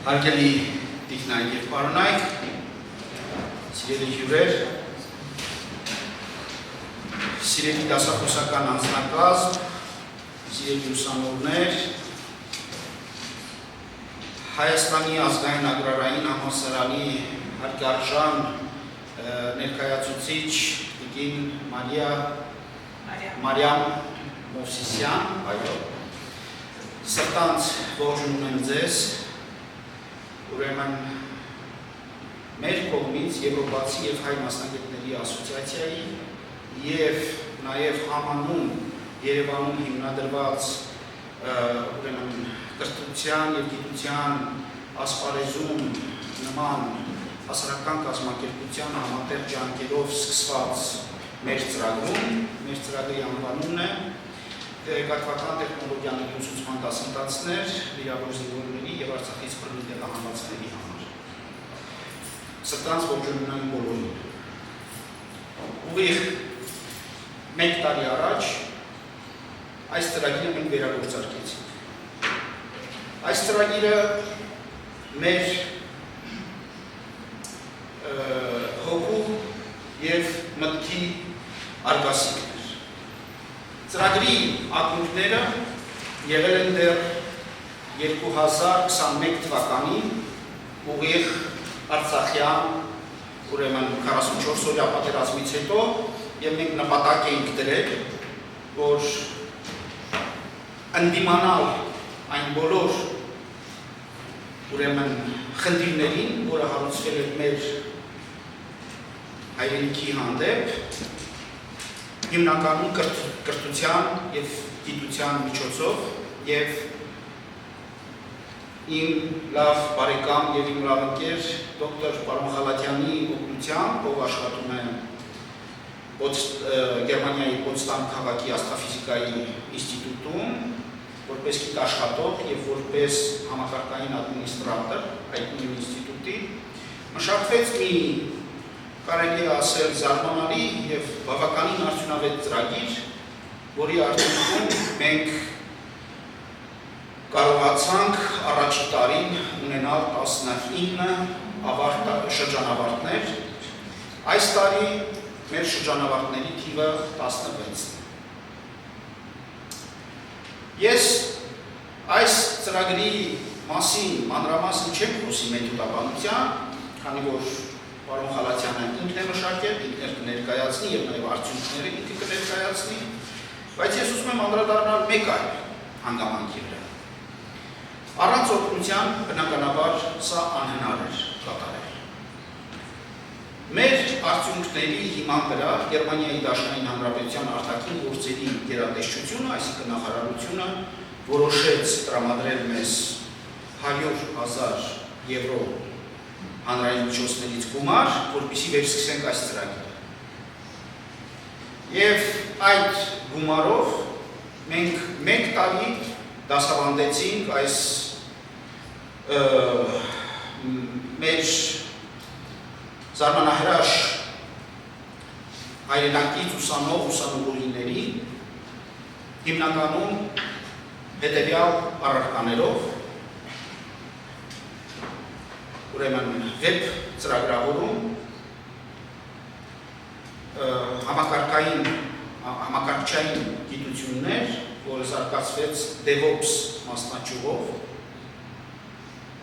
Հարգելի տիկնայք և պարոնայք, սիրելի հյուրեր, սիրելի դասախոսական անձնակազմ, սիրելի ուսանողներ, Հայաստանի ազգային agrarային համալսարանի հարգարժան ներկայացուցիչ տիկին Մարիամ Մովսիսյան, սրտանց ողջունում եմ ձեզ, ուրեմն մեր կողմից Եվրոպացի և հայ մասնագետների ասոցիացիայի և նաև համանուն Երևանում հիմնադրված կրթության և գիտության ասպարեզում նման հասարակական կազմակերպության համատեղ ջանքերով սկսված մեր ծրագրում, մեր ծրագրի անվանումն է տեղեկատվական տեխնոլոգիաների ուսուցման դասընթացներ վիրավոր զինվորների և Արցախից բռնի տեղահանվածների համար։ Սրտանց ողջունում եմ բոլորին։ Ուղիղ 1 տարի առաջ այս ծրագիրը մենք վերագործարկեցինք։ Այս ծրագիրը մեր հոգու և մտքի արգասիքն էր։ Ծրագրի ակունքները եղել են դեռ 2021 թվականին ուղիղ Արցախյան ուրեմն 44-օրյա պատերազմից հետո և մենք նպատակ էինք դրել, որ ընդդիմանալ այն բոլոր ուրեմն խնդիրներին, որը հարուցվել էր մեր հայրենիքի հանդեպ, հիմնականում կրթության և գիտության միջոցով և իմ լավ բարեկամ և իմ լավ ընկեր դոկտոր պարոն Խալաթյանի օգնությամբ, ով աշխատում է Գերմանիայի Պոտսդամ քաղաքի աստղաֆիզիկայի ինստիտուտում, որպես գիտաշխատող և որպես համակարգային ադմինիստրատոր այդ նույն ինստիտուտի, մշակվեց մի կարելի է ասել զարմանալի և բավականին արդյունավետ ծրագիր, որի արդյունքում մենք կարողացանք առաջի տարին ունենալ 19 շրջանավարտներ, այս տարի մեր շրջանավարտների թիվը 16 է։ Ես այս ծրագրի մասին մանրամասն չեմ խոսի մեթոդաբանության, քանի որ պարոն Խալաթյանը ինքն է մշակել, ինքն է կներկայացնի և նաև արդյունքները ինքը կներկայացնի, բայց ես ուզում եմ անդրադառնալ մեկ այլ հանգամանքի վրա։ Առանց օգնության բնականաբար սա անհնար էր կատարել։ Մեր արդյունքների հիման վրա Գերմանիայի Դաշնային Հանրապետության արտաքին գործերի գերատեսչությունը, այսինքն նախարարությունը, որոշեց տրամադրել մեզ 100,000 եվրո հանրային միջոցներից գումար, որպեսզի վերսկսենք այս ծրագիրը։ Եվ այդ գումարով մենք 1 տարի դասավանդեցինք այս մեր զարմանահրաշ հայրենակից ուսանողուհիների հիմնականում հետևյալ առարկաներով, ուրեմն վեբ ծրագրավորում, համակարգչային գիտություններ, որը զարգացվեց DevOps մասնաճյուղով,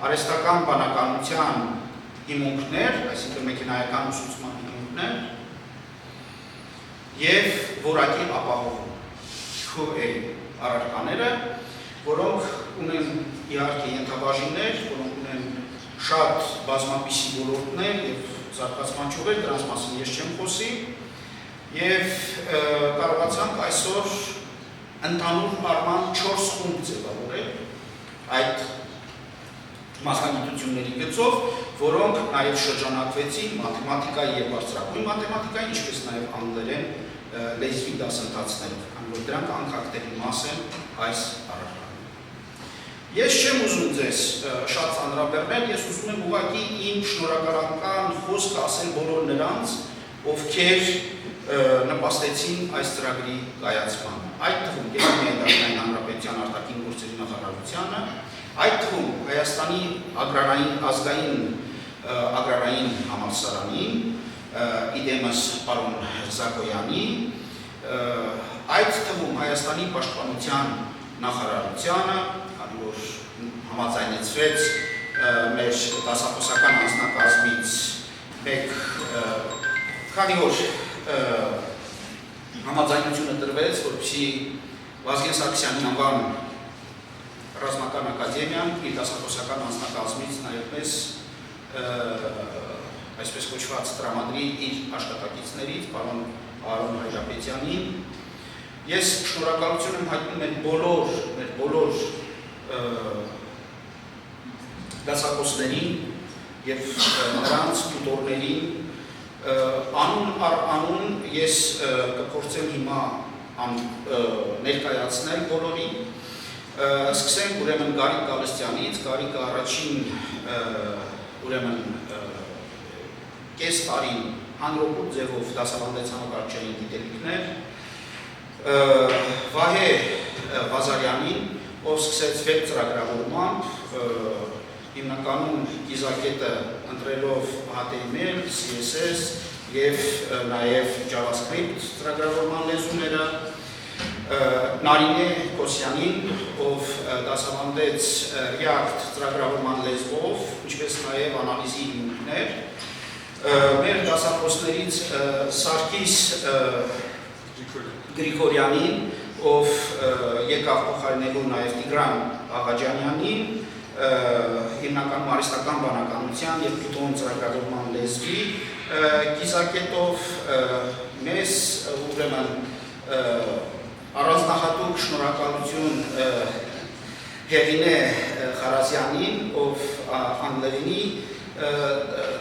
արհեստական բանականության հիմունքներ, այսինքն մեքենայական ուսուցման հիմունքներ և որակի ապահովում QA առարկաները, որոնք ունեն իհարկե ենթաբաժիններ, որոնք ունեն շատ բազմապիսի ոլորտներ և զարգացման ճյուղեր, դրանց մասին ես չեմ խոսի, և կարողացանք այսօր ընդհանուր առման 4 խումբ ձևավորել այդ մասնագիտությունների գծով, որոնք նաև շրջանակվեցին մաթեմատիկայի և բարձրագույն մաթեմատիկայի, ինչպես նաև անգլերեն լեզվի դասընթացներով, քանի որ դրանք անքակտելի մաս են այս առարկանում։ Ես չեմ ուզում ձեզ շատ ծանրաբեռնել, ես ուզում եմ ուղղակի իմ շնորհակալական խոսքը ասել բոլոր նրանց, ովքեր նպաստեցին այս ծրագրի կայացմանը։ Այդ թվում Գերմանիայի Դաշնային Հանրապետության արտաքին գործերի նախարարությանը, Այդ թվում Հայաստանի ազգային agrarային համալսարանին, իդեմս պարոն Զակոյանի, այդ թվում Հայաստանի պաշտպանության նախարարությանը, որ համաձայնեցվեց մեր դասախոսական անձնակազմից մեկ, քանի որ համաձայնությունը տրվեց, որպեսզի Վազգեն Սարգսյանի անվան ռազմական ակադեմիան իր դասախոսական անձնակազմից նաև մեզ այսպես կոչված տրամադրի իր աշխատակիցներից, պարոն Արոն Հայրապետյանին։ Ես շնորհակալություն եմ հայտնում մեր բոլոր դասախոսներին և նրանց տուտորներին, անուն առ անուն ես կփորձեմ հիմա ներկայացնել բոլորին։ Սկսենք ուրեմն Գարիկ Գալստյանից, Գարիկը առաջին ուրեմն կես տարին հանրօգուտ ձևով դասավանդեց համակարգչային գիտելիքներ, Վահե Ղազարյանին, ով սկսեց վեբ ծրագրավորմամբ, հիմնականում կիզակետը ընտրելով HTML, CSS և նաև JavaScript ծրագրավորման լեզուները, Նարինե Կոսյանին, ով դասավանդեց React ծրագրավորման լեզվով, ինչպես նաև անալիզի հիմունքներ, մեր դասախոսներից Սարգիս Գրիգորյանին, ով եկավ փոխարինելու նաև Տիգրան Աղաջանյանին, հիմնականում արհեստական բանականության և Python ծրագրավորման լեզվի կիզակետով մեզ ուրեմն առանձնահատուկ շնորհակալություն Հեղինե Խարազյանին, ով անգլերենի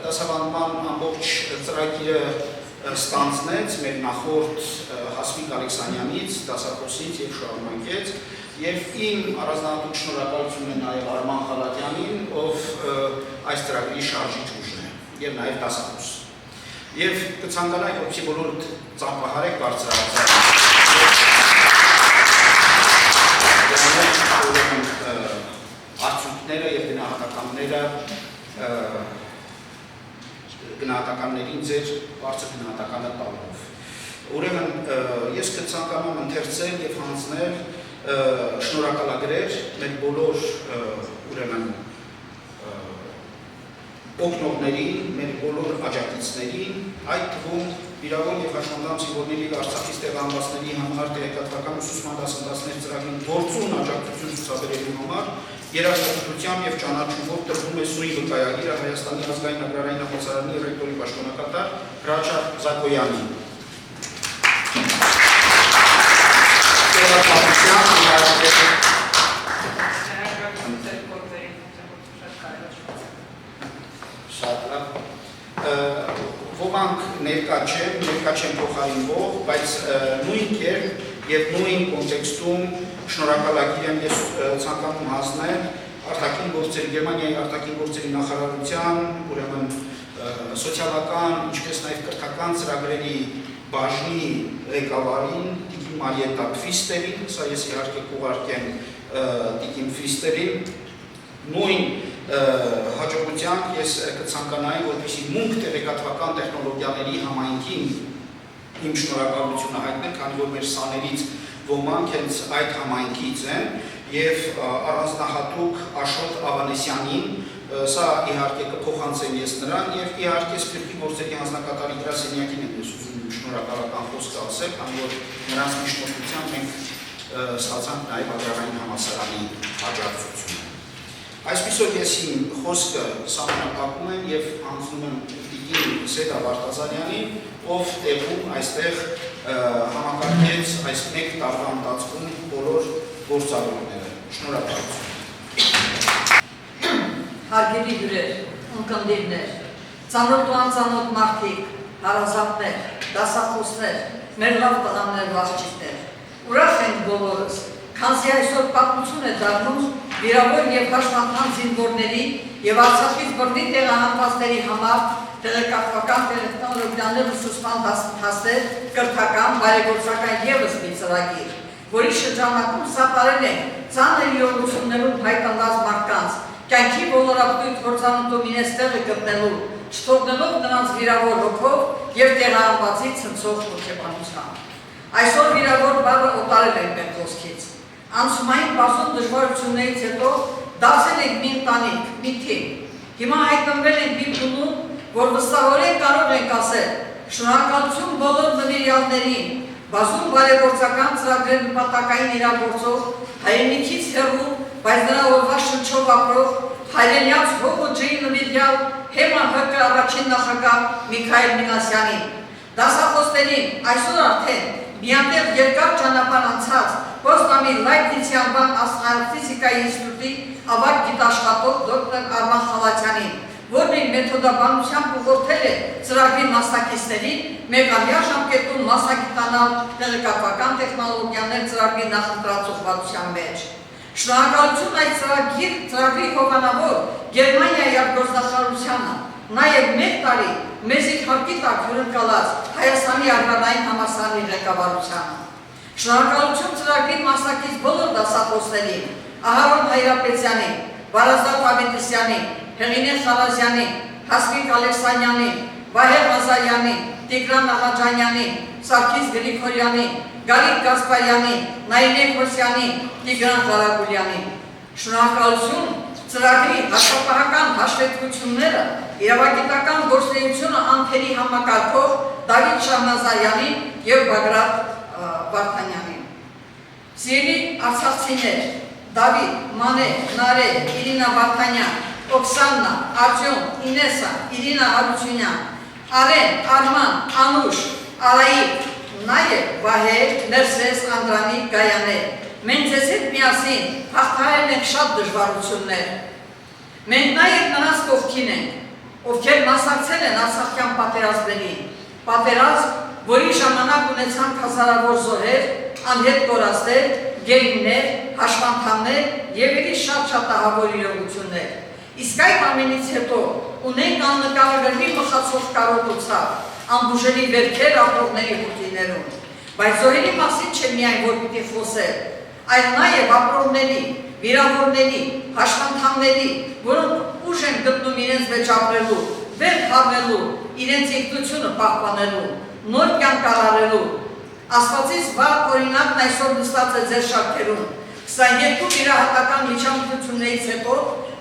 դասավանդման ամբողջ ծրագիրը ստանձնեց մեր նախորդ Հասմիկ Ալեքսանյանից, դասախոսից և շարունակեց, և իմ առանձնահատուկ շնորհակալությունն է նաև Արման Խալատյանին, ով այս ծրագրի շարժիչ ուժն է և նաև դասախոս։ Եվ կցանկանայի, որպեսզի բոլորդ ծափահարեք բարձրացած արդյունքները և գնահատականներին ձեր բարձր գնահատականը տալով։ Ուրեմն ես կցանկանում ընթերցել և հանձնել շնորհակալագրեր մեր բոլոր ուրեմն օգնողներին, մեր բոլոր աջակիցներին, այդ թվում վիրավոր և հաշմանդամ զինվորների Արցախից տեղահանվածների համար տեղեկատվական ուսուցման դասընթացների ծրագրին գործուն աջակցություն ցուցաբերելու համար երաժշտությամբ և ճանաչումով տրվում է Սուրի վկայագիրը Հայաստանի ազգային agrarային համալսարանի ռեկտորի պաշտոնակատար Հրաչյա Զակոյանին։ Ոմանք ներկա չեն փոխարինվող, բայց նույն կերպ և նույն կոնտեքստում շնորհակալագիր եմ ես ցանկանում հանձնել Գերմանիայի արտաքին գործերի նախարարության, ուրեմն սոցիալական, ինչպես նաև կրթական ծրագրերի բաժնի ղեկավարին, Տիկին Մարիետտա Փվիստերին, սա ես իհարկե կուղարկեմ Տիկին Փվիստերին, նույն հաջողությամբ ես կցանկանայի, որպեսզի մունք տեղեկատվական տեխնոլոգիաների համայնքին իմ շնորհակալությունը հայտնել, քանի որ մեր սաներից ոմանք հենց այդ համայնքից են և առանձնահատուկ Աշոտ Ավանեսյանին, սա իհարկե կփոխանցեմ ես նրան և իհարկե Սպիրտի գործերի հանձնակատարի գրասենյակին եմ ես ուզում շնորհակալական խոսք ասել, քանի որ նրանց միջնորդությամբ մենք ստացանք նաև Ագրարային համալսարանի աջակցությունը։ Այսպիսով ես իմ խոսքը սահմանափակում եմ և հանձնում եմ Տիկին Սեդա Վարդազարյանին, ով տեղում այստեղ համակարգեց այս մեկ տարվա ընթացքում բոլոր գործառույթները։ Շնորհակալություն։ Հարգելի հյուրեր, ունկնդիրներ, ծանոթ ու անծանոթ մարդիկ, հարազատներ, դասախոսներ, մեր լավ տղաներ ու աղջիկներ, ուրախ ենք բոլորս, քանզի այսօր պատմություն է դառնում վիրավոր և հաշմանդամ զինվորների և Արցախից բռնի տեղահանվածների համար տեղեկատվական տեխնոլոգիաներ ուսուցման դասընթացներ, կրթական, բարեգործական ևս մի ծրագիր։ որի շրջանակում սատարել ենք ծանր իրողություններում հայտնված մարդկանց, կյանքի ոլորակույթ հորձանուտում իրենց տեղը գտնելու, չթողնելով նրանց վիրավոր հոգով և տեղահանվածի ցնցող հոգեբանությամբ։ Այսօր վիրավոր բառը օտարել ենք մեր խոսքից։ Անցումային բազում դժվարություններից հետո դարձել ենք մի ընտանիք, մի թիմ։ Հիմա հայտնվել ենք մի փուլում, որ վստահորեն կարող ենք ասել շնորհակալություն բոլոր նվիրյալներին, բազում բարեգործական ծրագրեր նպատակային իրագործող, հայրենիքից հեռու, բայց նրա օրվա շնչով ապրող, հայրենյաց հող ու ջրի նվիրյալ ՀՄՀԿ առաջին նախագահ Միքայել Մինասյանին, դասախոսներին, այսօր արդեն միատեղ երկար ճանապարհ անցած Պոզնամի Լայբնիցի անվան աստրոֆիզիկայի ինստիտուտի ավագ գիտաշխատող դոկտոր Արման Խալաթյանին, որն իր մեթոդաբանությամբ ուղղորդել է ծրագրի մասնակիցներին մեկամյա ժամկետում մասնագիտանալ տեղեկատվական տեխնոլոգիաներ ծրագրի նախընտրած ուղղվածության մեջ։ Շնորհակալություն այդ ծրագրի հովանավոր Գերմանիայի արտգործնախարարությանը, նաև մեկ տարի մեզի հարկի տակ հյուրընկալած Հայաստանի ագրարային համալսարանի ղեկավարությանը։ Շնորհակալություն ծրագրի մասնակից բոլոր դասախոսներին, Ահարոն Հայրապետյանին, Վարազդատ Ավետիսյանին, Հեղինե Խարազյանին, Հասմիկ Ալեքսանյանին, Վահե Ղազարյանին, Տիգրան Աղաջանյանին, Սարգիս Գրիգորյանին, Գարիկ Գասպարյանին, Նայինե Քոսյանին, Տիգրան Ղարագուլյանին։ Շնորհակալություն ծրագրի հաշվապահական հաշվետվությունները իրավագիտական գործունեությունը անթերի համակարգող Դավիթ Շահնազարյանին և Բագրատ Վարդանյանին։ Սիրելի արցախցիներ, Դավիթ, Մանե, Նարե, Իրինա Վարդանյան, Օքսաննա, Արտյոմ, Ինեսա, Իրինա Հարությունյան, Արեն, Արման, Անուշ, Արայիկ, նաև Վահե, Ներսես, Անդրանիկ, Գայաներ, մենք ձեզ հետ միասին հաղթահարել ենք շատ դժվարություններ։ Մենք նաև նրանց կողքին ենք, ովքեր մասնակցել են արցախյան պատերազմներին, պատերազմ, որի ժամանակ ունեցանք հազարավոր զոհեր, անհետ կորածներ, գերիներ, հաշվանդամներ և ելի շատ ահավոր իրողություններ։ Իսկ այդ ամենից հետո ունենք աննկարագրելի մխացող կարոտ ու ցավ, անբուժելի վերքեր ապրողների հոգիներում, բայց զոհերի մասին չէ միայն որ պիտի խոսել, այլ նաև ապրողների, վիրավորների, հաշվանդամների, որոնք ուժ են գտնում իրենց մեջ ապրելու, վեր հավելու, իրենց ինքնությունը պահպանելու, նոր կյանք արարելու։ Աստվածից վառ օրինակն այսօր նստած է ձեր շարքերում։ 22 վիրահատական միջամտություններից հետո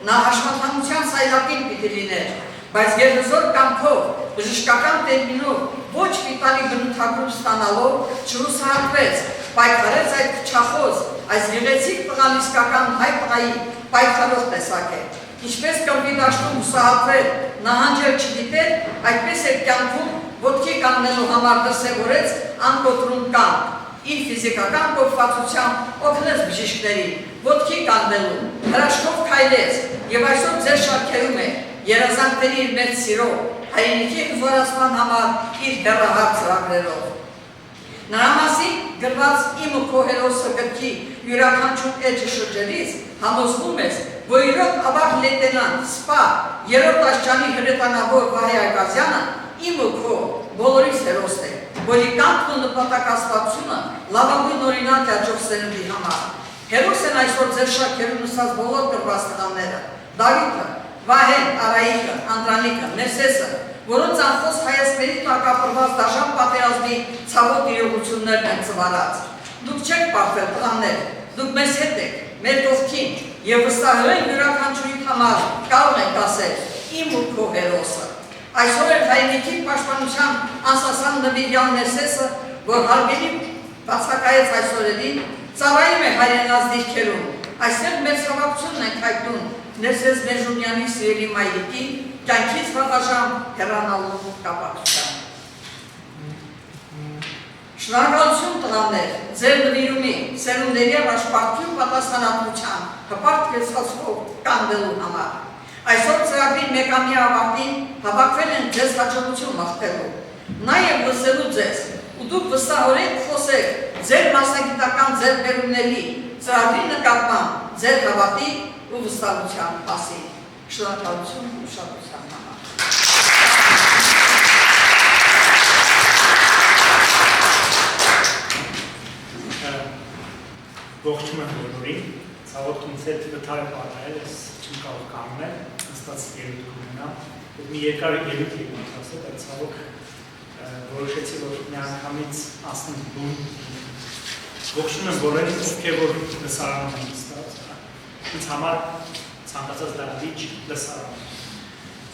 նա հաշվանդամության սայլակին պիտի լիներ, բայց գերհզոր կամքով, բժշկական տերմինով, ոչ պիտանի բնութագրում ստանալով չհուսահատվեց, պայքարեց այդ քչախոս, այս գեղեցիկ տղալիսկական հայ տղայի պայքարող տեսակ է։ Ինչպես կրվի դաշտում հուսահատվել, նահանջել չգիտեր, այդպես էր կյանքում ոտքի կանգնելու համար դրսևորեց անկոտրում կանգ, իր ֆիզիկական կոփվածությամբ օգնեց բժիշկներին, ոտքի կանգնելու, հրաշքով քայլեց և այսօր ձեր շարքերում է երազանքների իր մեծ սիրով, հայրենիքի հզորացման համար իր հեռահար ծրագրերով։ Նրա մասին գրված Իմ ու քո հերոսը գրքի յուրաքանչյուր էջը շրջելիս համոզվում ես, որ իրոք ավագ լեյտենանտ սպա 3-րդ աստիճանի հրետանավոր Վահե Այգազյանը իմ ու քո բոլորիս հերոսն է, որի կամքն ու նպատակասպանությունը լավագույն օրինակ է հաջող սերնդի համար։ Հերոս են այսօր ձեր շարքերում նստած բոլոր գրված տղաները՝ Դավիթը, Վահեն, Արայիկը, Անդրանիկը, Ներսեսը, որոնց անխոս հայացքների տակ ապրված դաժան պատերազմի ցավոտ իրողություններն են ծվարած։ Դուք չեք պարտվել տղաներ, դուք մեզ հետ եք, մեր կողքին, և վստահորեն յուրաքանչյուրի համար կարող ենք ասել իմ ու քո հերոսը։ Այսօր էլ հայրենիքի պաշտպանության անսասան նվիրյալ Ներսեսը, որ հարգելի բացակայեց այս օրերին, ծառայում է հայրենաց դիրքերում։ Այստեղ մեծ հավակցությունն ենք հայտնում Ներսես Մեժումյանի սիրելի մայրիկի կյանքից վաղաժամ հեռանալու կապակցությամբ։ Շնորհակալություն տղաներ, ձեր նվիրումի, սերունդների առաջ պարտքի ու պատասխանատվության հպարտ կեցվածքով կանգնելու համար։ Այսօր ծրագրի մեկամյա ավարտին հավաքվել են ձեզ հաջողություն մաղթելու, նաև լսելու ձեզ, ու դուք վստահորեն խոսեք ձեր մասնագիտական ձեռքբերումների, ծրագրի նկատմամբ ձեր հավատի ու վստահության մասին։ Շնորհակալություն ուշադրության համար։ Ողջույն եմ բոլորին, ցավոք ինձ հետ վթարը պատահել, ես չեմ կարող կանգնել, հստակ ելույթ կունենամ, մի երկար ելույթ եք ասել, բայց ցավոք որոշեցի, որ միանգամից ասնեմ բուն, ողջույն եմ բոլորին, ովքեր որ լսարանում են նստած, ինձ համար ցանկացած դահլիճ լսարան,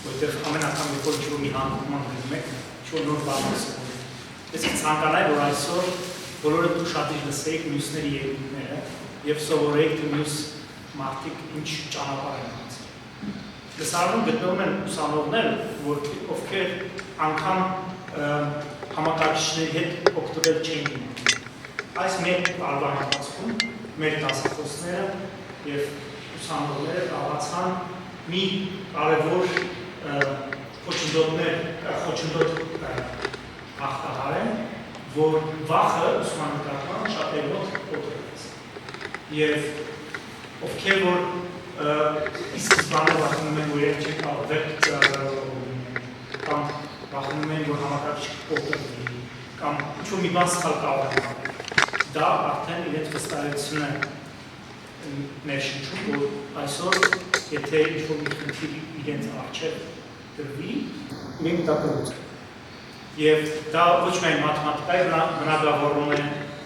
որտեղ ամեն անգամ երբ որ ինչ-որ մի հանդիպում գնում եք, ինչ-որ նոր բան սովորում, ես ցանկանայի, որ այսօր բոլորը դուք շատ լսեիք մյուսների ելույթները և սովորեիք թե մյուս մարդիկ ինչ ճանապարհ են անցել։ Լսարանում գտնվում են ուսանողներ, ովքեր անգամ համակարգիչների հետ օգտվել չէին իմանում։ Այս մեր տարվա ընթացքում մեր դասախոսները և ուսանողները կարողացան մի կարևոր խոչընդոտ հաղթահարեն, որ վախը ուսման նկատմամբ շատ էլոտ կոտրվեց։ Եվ ովքեր որ սկզբանե վախենում են, որ իրենք չեն կարող վերջ ծրագրավորում կամ վախենում են, որ համակարգիչ կոտրվի, կամ ինչ-որ մի բան սխալ կարող են անել։ Դա արդեն իրենց վստահեցություն է ներշնչում, որ այսօր եթե ինչ-որ մի խնդիր իրենց առջև դրվի, իրենք դա կլուծեն։ Եվ դա ոչ միայն մաթեմատիկայի բնագավառում է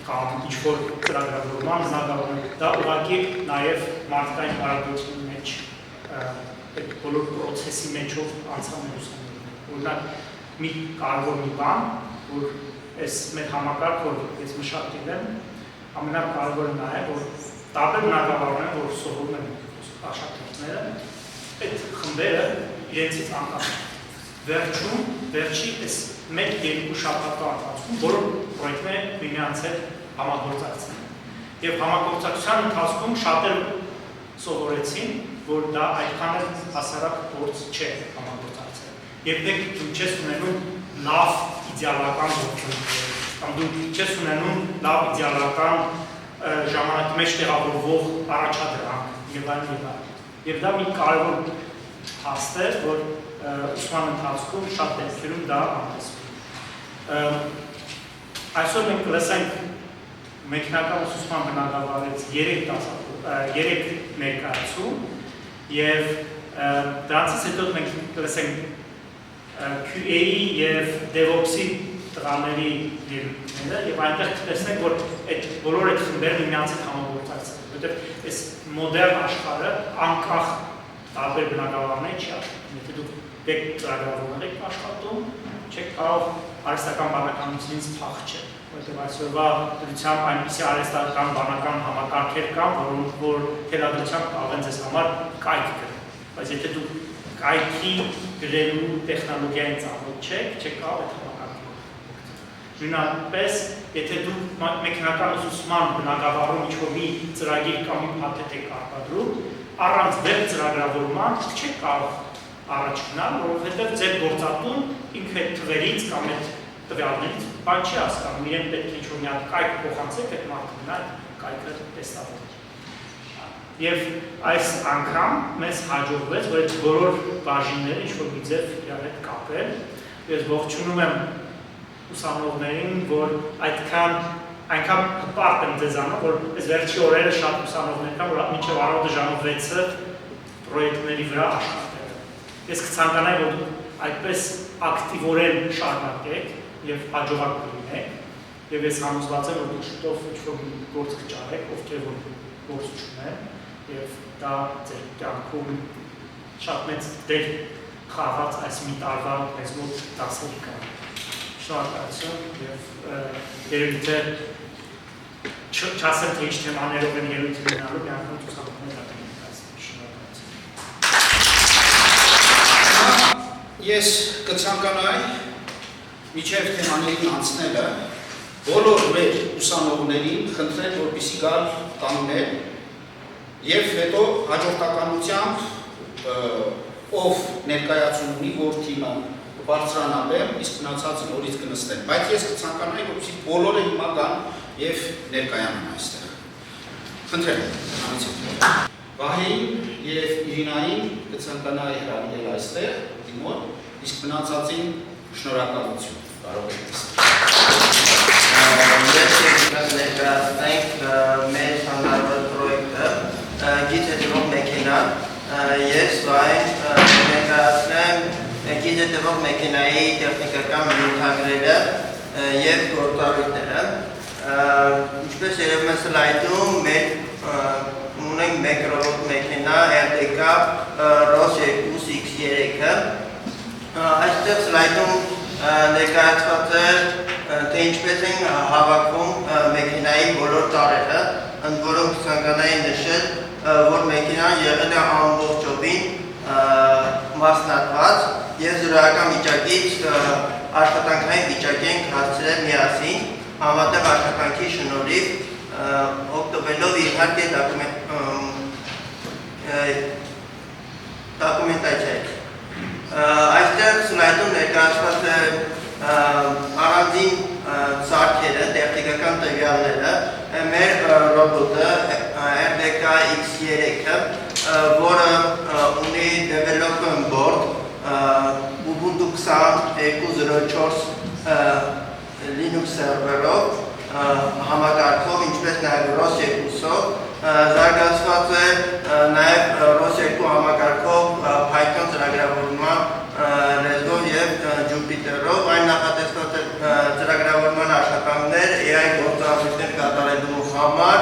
կամ ինչ-որ ծրագրավորման բնագավառում է, դա ուղղակի նաև մարդկային հարաբերությունների մեջ այդ բոլոր պրոցեսի մեջով անցան մեր ուսանողները։ Օրինակ մի կարևոր մի բան, որ այս մեր համակարգ, որ ես մշակել եմ, ամենակարևորը նա է, որ տարբեր բնագավառում են, որ սովորում են աշակերտները, այդ խմբերը իրենցից անկախ վերջի այս մեկ-երկու շաբաթվա ընթացքում բոլոր պրոյեկտները միմյանց հետ համագործակցում են։ Եվ համագործակցության ընթացքում շատերը սովորեցին, որ դա այդքան էլ հասարակ գործ չէ համագործակցել։ Երբեք դու չես ունենում լավ իդեալական գործընթացներ, կամ դու չես ունենում լավ իդեալական ժամանակի մեջ տեղավորվող առաջադրանք եւ այլն։ Եվ դա մի կարևոր հաստ է, որ ուսման ընթացքում շատ դեպքերում դա անտեսվում։ Այսօր մենք կլսենք մեքենական ուսուցման բնագավառից 3 ներկայացում և դրանցից հետո մենք կլսենք QA-ի և DevOps-ի տղաների ելույթները և այնտեղ կտեսնենք, որ բոլոր այդ խմբերը միմյանց հետ համագործակցում, որովհետև այս մոդեռն աշխարհը անկախ տարբեր բնագավառներ չի աշխատում։ Եթե դուք դեք ծրագրավորումներ եք աշխատում, չեք կարող արհեստական բանականությունից փախչել, որովհետև այսօրվա դրությամբ այնպիսի արհեստական բանական համակարգեր կան, որ թելադրությամբ կարող են ձեզ համար կայք գրել, բայց եթե դուք կայքի գրելու տեխնոլոգիային ծանոթ չեք կարող այդ համակարգը օգտվել։ Նույնապես, եթե դուք մեքենական ուսուցման բնագավառում ինչ-որ մի ծրագիր կամ մի փաթեթ եք արտադրում, առանց վեբ ծրագրավորման չեք կարող առաջ գնալ, որովհետև ձեր գործատուն ինքը այդ թվերից կամ այդ տվյալներից բան չի հասկանում, իրեն պետք է ինչ-որ մի հատ կայք փոխանցեք, այդ մարդը գնա այդ կայքը տեստավորել։ Եվ այս անգամ մեզ հաջողվեց, որ այդ բոլոր բաժինները ինչ-որ մի ձև իրար հետ կապել։ Ես ողջունում եմ ուսանողներին, որ այնքան հպարտ եմ ձեզանով, որ այս վերջի օրերը շատ ուսանողներ կան, որ մինչև առավոտը ժամը 6-ը պրոյեկտների վրա աշխատել են։ Ես կցանկանայի, որ դուք այդպես ակտիվորեն շարունակեք և հաջողակ կլինեք և ես համոզված եմ, որ դուք շուտով ինչ-որ գործ կճարեք, ովքեր որ գործ չունեն և դա ձեր կյանքում շատ մեծ դեր խաղաց այս մի տարվա մեզ մոտ դասերի կան։ Շնորհակալություն և ելույթը չասեմ, թե ինչ թեմաներով են ելույթը լինելու, մի անգամ ուսանողներ Ես կցանկանայի միջև թեմաներին անցնելը բոլոր մեր ուսանողներին խնդրել, որպեսզի գալ տաններ և հետո հաջորդականությամբ ով ներկայացում ունի, որ թիմը բարձրանալեմ, իսկ մնացածը նորից կնստեն, բայց ես կցանկանայի, որպեսզի բոլորը հիմա գան և ներկայանան այստեղ։ Խնդրել եմ։ Վահեին և Իրինային կցանկանայի հրավիրել այստեղ, դիմոտ, իսկ մնացածին շնորհակալություն, կարող եք տեսնել։ Ես ներկայացնենք մեր հանրավոր պրոյեկտը գիծետվող մեքենա։ Ես վայն ներկայացնեմ գիծետվող մեքենայի տեխնիկական նյութագրերը և գործառույթները։ Ինչպես երևում է սլայդում, մեր ունենք մեկ ռոբոտ մեքենա RDK ROS2 X3-ը։ Այստեղ սլայդում ներկայացված է, թե ինչպես են հավաքվում մեքենայի բոլոր տարրերը, ընդ որում կցանկանայի նշել, որ մեքենան եղել է ամբողջովին մասնատված և զրոյական վիճակից աշխատանքային վիճակի ենք հասցրել միասին, համատեղ աշխատանքի շնորհիվ օգտվելով իհարկե դոկումենտացիայից։ Այստեղ սլայդում ներկայացված է առանձին սարքերը, տեխնիկական տվյալները, մեր ռոբոտը RDK X3-ը, որը ունի development board Ubuntu 22.04 Linux serverով, համակարգով, ինչպես նաև ROS2-ով, զարգացված է նաև ROS2 համակարգով Python ծրագրավորման լեզվով և Jupyter-ով, այն նախատեսված է ծրագրավորման աշխատանքներ AI գործառույթներ կատարելու համար,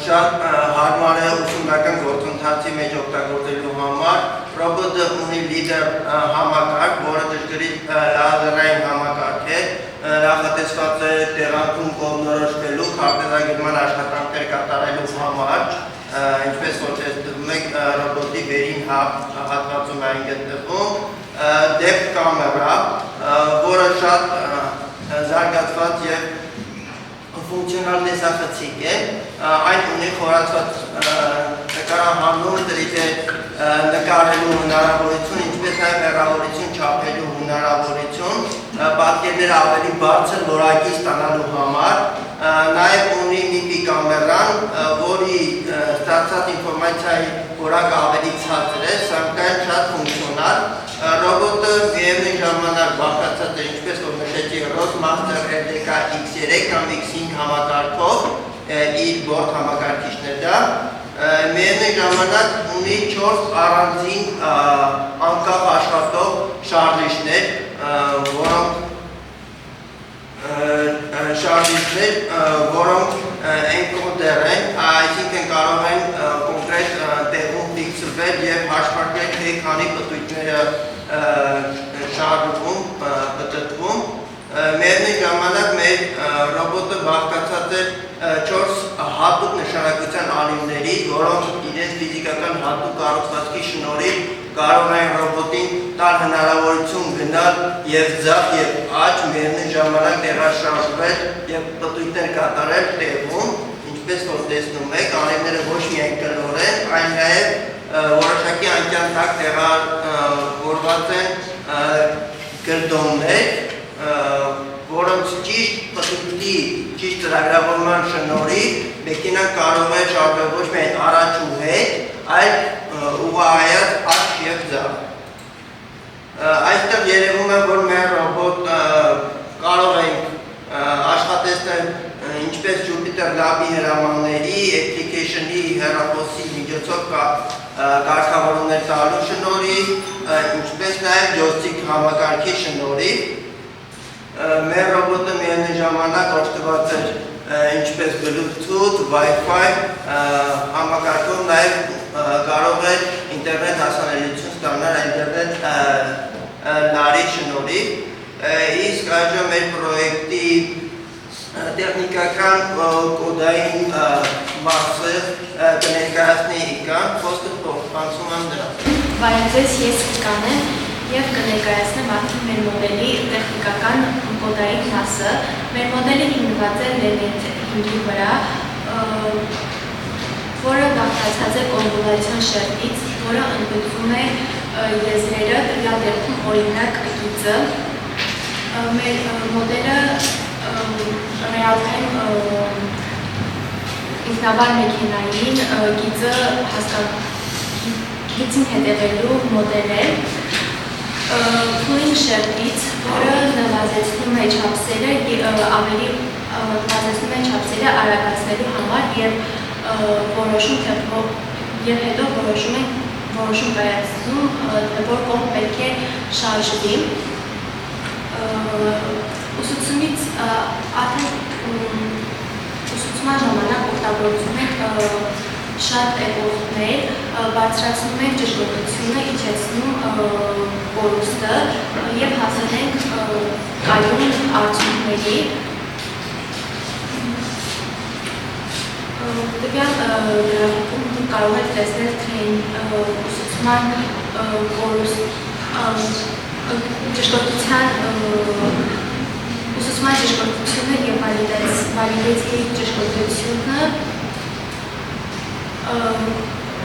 շատ հարմար է ուսումնական գործընթացի մեջ օգտագործելու համար, ռոբոտը ունի լիդեր համակարգ, որը ճշգրիտ լազերային համակարգ է, նախատեսված է տեղանքում կողմնորոշվելու քարտեզագրման աշխատանքներ կատարելու համար, ինչպես որ տեսնում եք ռոբոտի վերին հատվածում այն գտնվում, depth կամերա, որը շատ զարգացված և ֆունկցիոնալ տեսախցիկ է, այն ունի խորացված նկարահանում, դրից է նկարելու հնարավորություն, ինչպես նաև հեռավորություն չափելու հնարավորություն, պատկերները ավելի բարձր որակի ստանալու համար, նաև ունի MIPI կամերան, որի ստացած ինֆորմացիայի որակը ավելի ցածր է, սակայն շատ ֆունկցիոնալ, ռոբոտը միևնույն ժամանակ բաղկացած է, ինչպես որ նշեցի, ROS Master RDK X3 կամ X5 համակարգով, իր բորդ համակարգիչները, միևնույն ժամանակ ունի 4 առանձին անկախ աշխատող շարժիչներ, որոնք էնկոդեր են, այսինքն կարող են կոնկրետ տեղում ֆիքսվել և հաշվարկել թե քանի պտույտները շարժվում, պտտվում։ Միևնույն ժամանակ մեր ռոբոտը բաղկացած է 4 հատուկ նշանակության անիվների, որոնք իրենց ֆիզիկական հատուկ կառուցվածքի շնորհիվ կարող են ռոբոտին տալ հնարավորություն գնալ և ձախ և աջ, միևնույն ժամանակ տեղաշարժվել և պտույտներ կատարել տեղում, ինչպես որ տեսնում եք, անիվները ոչ միայն կլոր են, այլ նաև որոշակի անկյան տակ տեղավորված են գրդոններ, որոնց ճիշտ պտույտի, ճիշտ ծրագրավորման շնորհիվ մեքենան կարող է շարժվել ոչ միայն առաջ ու հետ, այլ ուղղահայաց աջ և ձախ։ Այստեղ երևում է, որ մեր ռոբոտ կարող ենք աշխատեցնել ինչպես Jupyter Lab-ի հրամանների, application-ի հեռախոսի միջոցով կարգավորումներ տալու շնորհիվ, ինչպես նաև joystick համակարգի շնորհիվ։ Մեր ռոբոտը միևնույն ժամանակ օգտված է ինչպես Bluetooth, Wi-Fi համակարգով նաև կարող է ինտերնետ հասանելիություն ստանալ ինտերնետ լարի շնորհիվ։ Իսկ այժմ մեր պրոյեկտի տեխնիկական կոդային մասը կներկայացնի Իկան, խոսքը փոխանցում եմ դրան։ Բարև ես Իկան եմ և կներկայացնեմ արդեն մեր մոդելի տեխնիկական կոդային մասը։ Մեր մոդելը հիմնված է Ленет 5-ի վրա, որը բաղկացած է կոնվոլյուցիոն շերտից, որը ընդգրկում է եզրերը, տվյալ դեպքում օրինակ գիծը։ Մեր մոդելը ռեալ-թայմ ինքնավար մեքենային գիծին հետևելու մոդել է։ Pooling շերտից, որը նվազեցնում է չափսերը արագացնելու համար և հետո որոշում կայացնում, թե որ կողմ պետք է շարժվի։ Ուսուցման ժամանակ օգտագործում ենք շատ էպոստներ, բարձրացնում ենք ճշգրտությունը, իջեցնում կորուստը և հասել ենք կայուն արդյունքների։ Տվյալ գրաֆիկում դուք կարող եք տեսնել, թե ուսուցման ճշգրտությունը և վալիդացիայի ճշգրտությունը,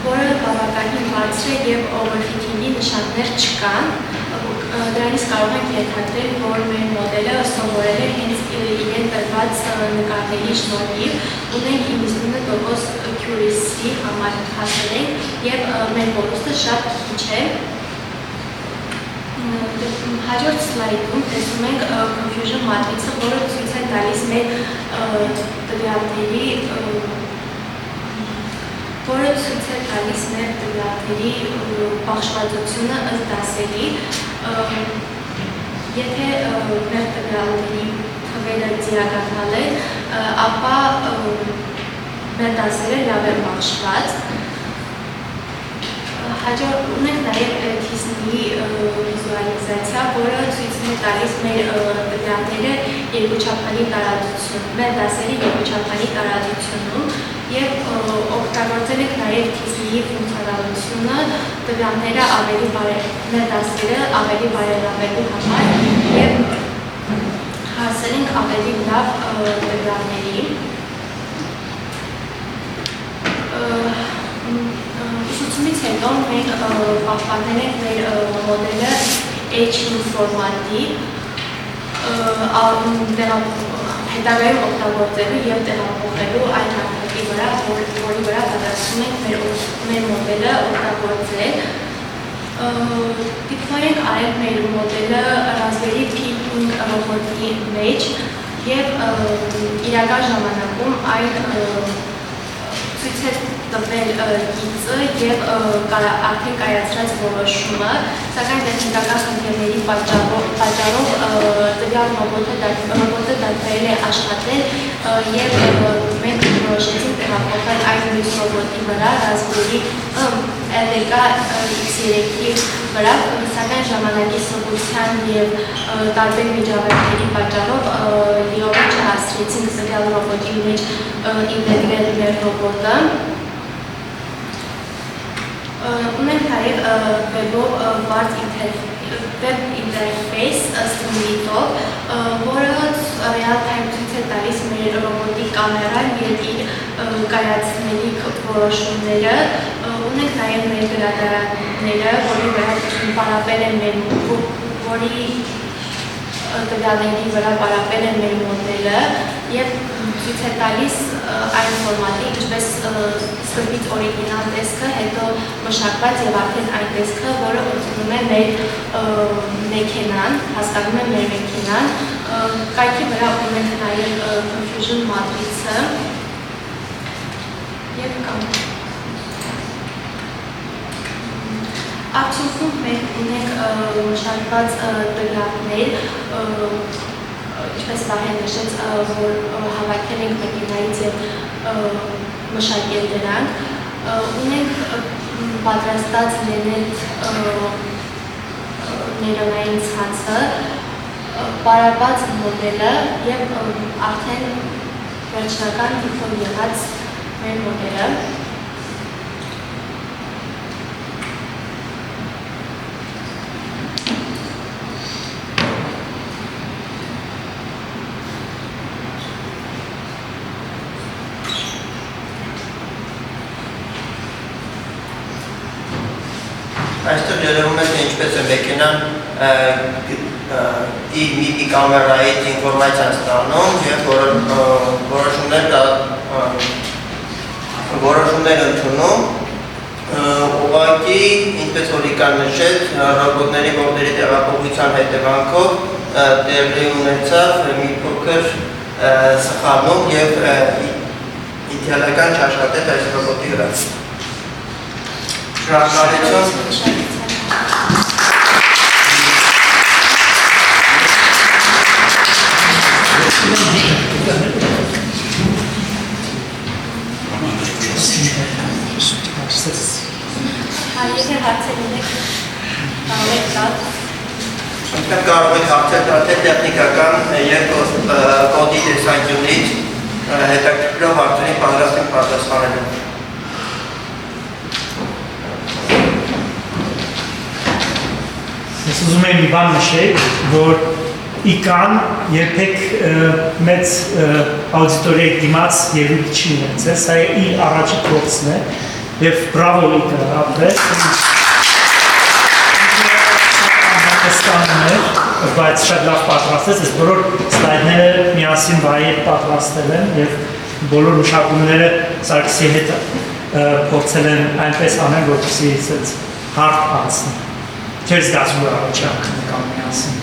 որը բավականին բարձր է և overfitting-ի նշաններ չկան, դրանից կարող ենք ենթադրել, որ մեր մոդելը սովորել է հենց իրեն տրված նկարների շնորհիվ, ունենք 99% accuracy համար հասել ենք և մեր կորուստը շատ քիչ է։ Հաջորդ սլայդում տեսնում ենք confusion matrix-ը, որը ցույց է տալիս մեր տվյալների բաշխվածությունը ըստ դասերի։ Եթե մեր տվյալների թվերը ձիականալ են, ապա մեր դասերը լավ են բաշխված։ Ունենք նաև թիզնի վիզուալիզացիա, որը ցույց է տալիս մեր տվյալները երկուչափանի տարածություն, մեր դասերի երկուչափանի տարածությունում և օգտագործել ենք նաև թիզնի ֆունկցիոնալությունը տվյալները մեր դասերը ավելի բարելավելու համար և հասել ենք ավելի լավ տվյալների։ Ուսուցումից հետո մենք պահպանել ենք մեր մոդելը H5 ֆորմատի, հետագայում օգտագործելու և տեղափոխելու այն հարթակի վրա, որի վրա պատրաստում ենք մեր մոդելը օգտագործել։ Դիպլոյ ենք արել մեր մոդելը Raspberry Pi ռոբոտի մեջ և իրական ժամանակում այն ցույց է տվել գիծը և արդեն կայացրած որոշումը, սակայն տեխնիկական խնդիրների պատճառով տվյալ ռոբոտը դադարել է աշխատել և մենք որոշեցինք տեղափոխել այդ մյուս ռոբոտի վրա, Raspberry LK X3-ի վրա, սակայն ժամանակի սովորության և տարբեր միջավայրերի պատճառով լիովին չհասցրեցինք տվյալ ռոբոտի մեջ ինտեգրել մեր ռոբոտը։ Ունենք նաև վեբով վարդ վեբ ինտերֆեյս Streamlit-ով, որը real-time ցույց է տալիս մեր ռոբոտի կամերան և իր կայացնելիք որոշումները։ Ունենք նաև մեր գրադարանները, որի տվյալների վրա պարապել է մեր մոդելը և ցույց է տալիս այն ֆորմատի, ինչպես սկզբից օրիգինալ տեսքը, հետո մշակված և արդեն այն տեսքը, որը ընդունում է մեր մեքենան, հասկանում է մեր մեքենան։ Կայքի վրա ունենք նաև confusion matrix-ը և կամ Արդյունքում մենք ունենք մշակված տվյալներ, ինչպես Վահեն նշեց, որ հավաքել ենք մեքենայից և մշակել դրանք, ունենք պատրաստած նեյրոնային ցանցը, պարապած մոդելը և արդեն վերջնական դիպլոմ եղած մեր մոդելը։ Այստեղ երևում է, թե ինչպես է մեքենան իր MIPI կամերայից ինֆորմացիան ստանում և որոշումներ ընդունում, ուղղակի ինչպես որ Իկան նշեց, ռոբոտների ողների տեղափոխության հետևանքով տեղի ունեցավ մի փոքր սխալում եւ իդեալական չաշխատեց այս ռոբոտի վրա։ Շնորհակալություն։ Եթե հարցեր ունեք, կարող եք տալ։ Ինքն կարող եք հարցեր տալ թե տեխնիկական եւ կոդի տեսանկյունից հետաքրքրող հարցերին պատրաստ եմ պատասխանելու։ Ես ուզում եմ մի բան նշել, որ Իկան երբեք մեծ աուդիտորիայի դիմաց ելույթ չի ունեցել, սա իր առաջին փորձն է եւ բրավո Իկա, ապրես։ Բայց շատ լավ պատրաստեց, ես բոլոր սլայդները միասին վայի հետ պատրաստել եմ եւ բոլոր մշակումները Սարգսի հետ փորձել են այնպես անել, որպեսզի այդպես հարթ անցնի։ Չէր զգացում որ առաջ անգամ միասին։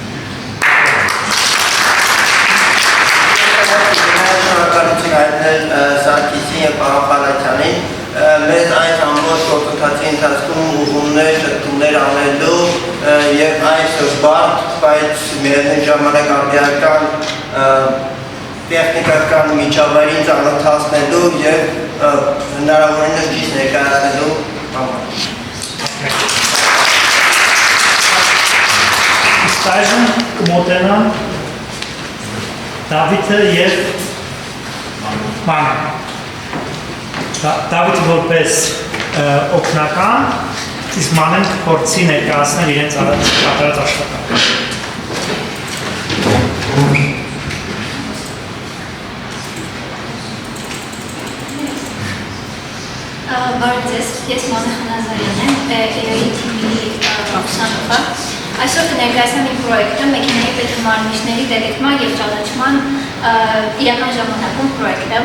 Շնորհակալություն հայտնել Սարգիսին եւ պարոն Խալաթյանին։ Մեզ այս ամբողջ գործընթացի ընթացքում ուղղումներ, շտկումներ անելու եւ այս բարդ, բայց միևնույն ժամանակ արդիական տեխնիկական միջավայրին ծանոթացնելու եւ հնարավորինս ճիշտ ներկայացնելու համար։ Իսկ այժմ կմոտենամ Դավիթը եւ Մանեն։ Դավիթը որպես օգնական, իսկ Մանեն փորձի ներկայացնել իրենց կատարած աշխատանքը։ Բարև ձեզ, ես Մանե Խանազարյանն եմ, EO-ի թիմի ուսանողը։ Այսօր կներկայացնեմ իմ պրոյեկտը մեքենայի պետհամարնիչների դետեկտման և ճանաչման իրական ժամանակում պրոյեկտը։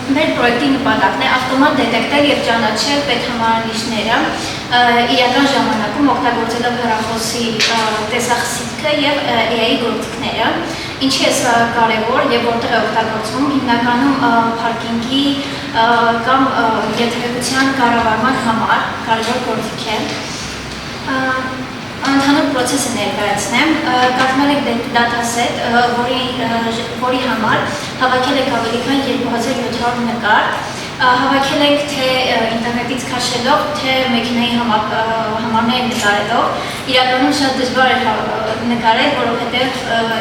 Մեր պրոյեկտի նպատակն է ավտոմատ դետեկտել և ճանաչել պետհամարնիչները իրական ժամանակում օգտագործելով հեռախոսի տեսախցիկը և EO-ի գործիքները, ինչի է սա կարևոր և որտեղ է օգտագործվում հիմնականում փարկինգի կամ եթերության կառավարման համար կարևոր գործիք է։ Ընդհանուր պրոցեսը ներկայացնեմ, կազմել եք դատասետ, որի համար հավաքել եք ավելի քան 2700 նկար, հավաքել եք թե ինտերնետից քաշելով, թե մեքենայի համարներ նկարելով, իրականում շատ դժվար է նկարել, որովհետև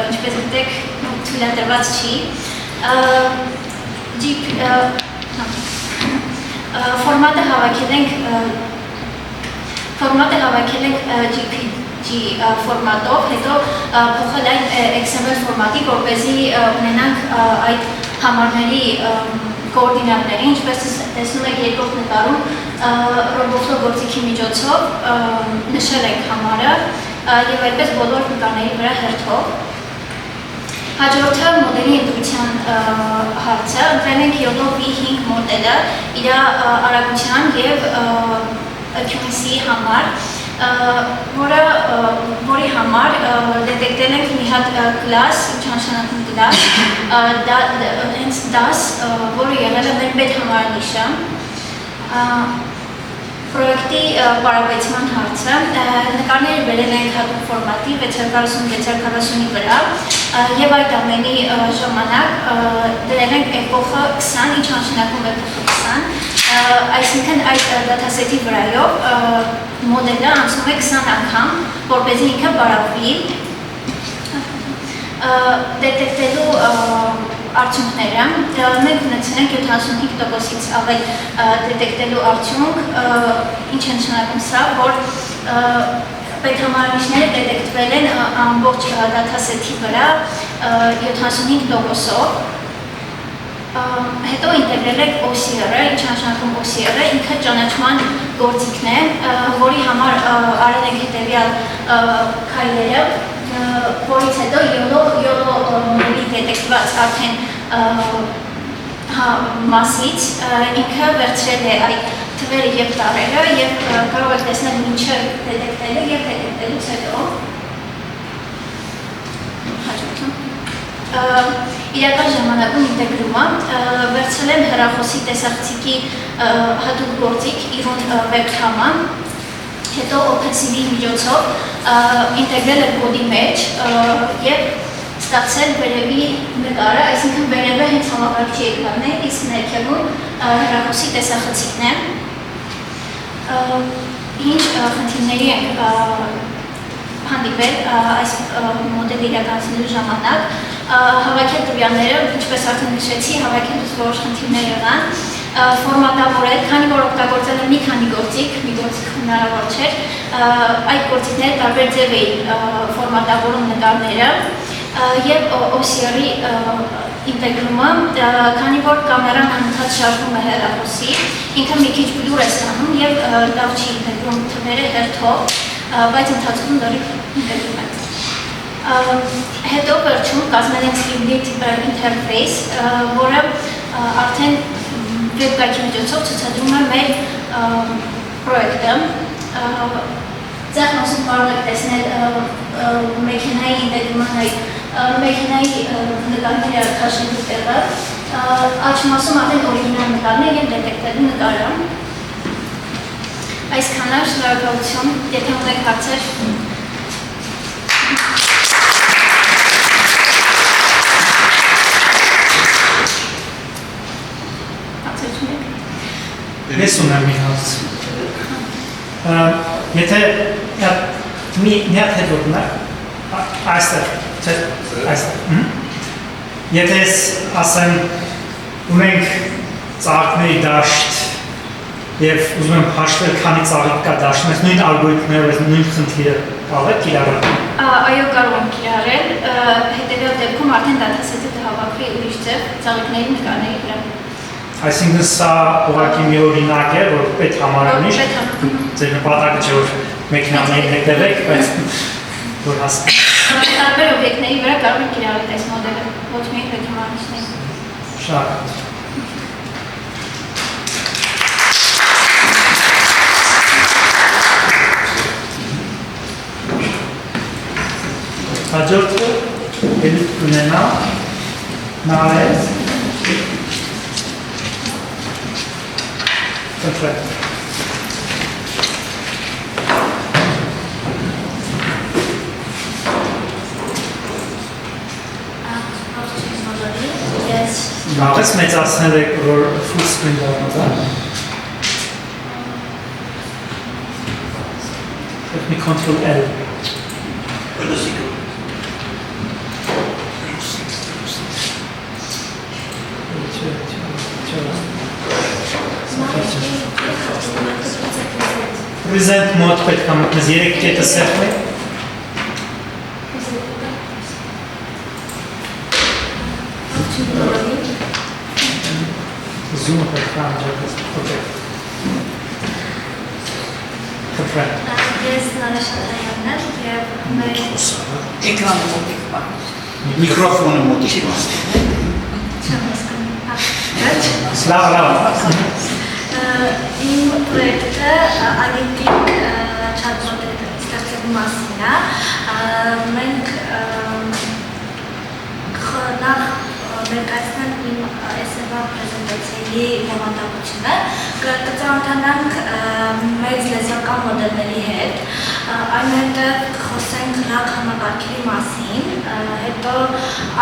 ինչպես գիտեք թույլատրված չի։ Ֆորմատը հավաքել ենք GPG ֆորմատով, հետո փոխել այն XML ֆորմատի, որպեսզի ունենանք այդ համարների կոորդինատները, ինչպես տեսնում եք երկրորդ նկարում, ռոբոտով գործիքի միջոցով նշել ենք համարը եւ այդպես բոլոր նկարների վրա հերթով։ Հաջորդը մոդելի ինտուիցիան հարցը, ընտրել ենք YOLO V5 մոդելը իր արագության եւ accuracy համար, որի համար դետեկտել ենք մի հատ կլաս, ինչ նշանակում կլաս, հենց DAS, որը եղել է մեր պետհամարնիչը։ Պրոյեկտի պարապեցման հարցը, նկարները բերել ենք հատուկ ֆորմատի 640x640-ի վրա և այդ ամենի ժամանակ դրել ենք էպոխը 20, ինչ նշանակում էպոխը 20, այսինքն այդ դատասետի վրայով մոդելը անցնում է 20 անգամ, որպեսզի ինքը պարապվի, դետեկտելու արդյունքները, մենք ունեցել ենք 75%-ից ավել դետեկտելու արդյունք, ինչ է նշանակում սա, որ պետհամարնիչները դետեկտվել են ամբողջ դատասեթի վրա 75%-ով, հետո ինտեգրել ենք OCR-ը, ինչ նշանակում OCR-ը, ինքը ճանաչման գործիքն է, որի համար արել ենք հետևյալ քայլերը, որից հետո YOLO մոդելի դետեկտված արդեն մասից ինքը վերցրել է այդ թվերը եւ տարերը եւ կարող եք տեսնել մինչեւ դետեկտելը եւ դետեկտելուց հետո իրական ժամանակում ինտեգրումը վերցրել եմ հեռախոսի տեսախցիկի հատուկ գործիք իրոն webcam-ը, հետո OpenCV միջոցով ինտեգրել եմ կոդի մեջ եւ ստացել վերևի նկարը, այսինքն վերևը հենց համակարգչի էկրանն է, իսկ ներքևում հեռախոսի տեսախցիկն է։ Ինչ խնդիրների ենք հանդիպել այս մոդելը իրականացնելու ժամանակ, հավաքել տվյալները, ինչպես արդեն նշեցի, հավաքելուց որոշ խնդիրներ եղան, ֆորմատավորել, քանի որ օգտագործել եմ մի քանի գործիք, մի գործիք հնարավոր չէր, այդ գործիքները տարբեր ձև էին ֆորմատավորում նկարները եւ OCR-ի ինտեգրումը, քանի որ կամերան անընդհատ շարժվում է հեռախոսի, ինքը մի քիչ բլուր է ստանում եւ լավ չի ինտեգրում թվերը հերթով, բայց ընթացքում լրիվ ինտեգրում է։ Հետո վերջում կազմել ենք Streamlit interface, որը արդեն վեբկայքի միջոցով ցուցադրում է մեր պրոյեկտը։ Ձախ մասում կարող եք տեսնել մեքենայի ինտեգրման այդ մեքենայի նկարները քաշելու տեղը, աջ մասում արդեն օրիգինալ նկարն է եւ դետեկտելու նկարը։ Այսքանը, շնորհակալություն, եթե ունեք հարցեր։ Ես ունեմ մի հարց։ Եթե մի հատ հետո այստեղ, եթե ասեմ ունենք ծաղիկների դաշտ եւ ուզում եմ հաշվել քանի ծաղիկ կա դաշտում, այս նույն ալգորիթմներով նույն խնդիրը կարող է կիրառել։ Այո, կարող եմ կիրառել, հետեւյալ դեպքում արդեն դատասետը կհավաքվի ուրիշ ձև ծաղիկների նկարների վրա։ Այսինքն սա ուղղակի մի օրինակ է, որ պետք համարանի, ձեր նպատակը չէ որ մեքենաներին հետևեք, բայց որ հասկանաք։ Տարբեր օբյեկտների վրա կարող եք կիրառել այս մոդելը, ոչ միայն մեքենաների։ Շնորհակալ։ Հաջորդը ելույթ կունենա նարեզ կտրեք։ Լավ ես մեծացնել եք, որ full screen դառնա, մի Ctrl L։ Present mode պետք է մտնես 3 կետը սեղմի։ Zoom-ը պետք է անջատես, okay։ Կտրեք։ Ես Նարեշատայանն եմ և մեր Էկրանը մոտիկ բան։ Միկրոֆոնը մոտիկ բան։ չեմ հասկանում։ Լավ։ Իմ պրոյեկտը ագենտիկ չատբոտը ստեղծելու մասին է։ Մենք նախ ներկայացնենք իմ այսօրվա պրեզենտացիայի բովանդակությունը, կծանոթանանք մեծ լեզվական մոդելների հետ, այնուհետև կխոսենք լավ համակարգերի մասին, հետո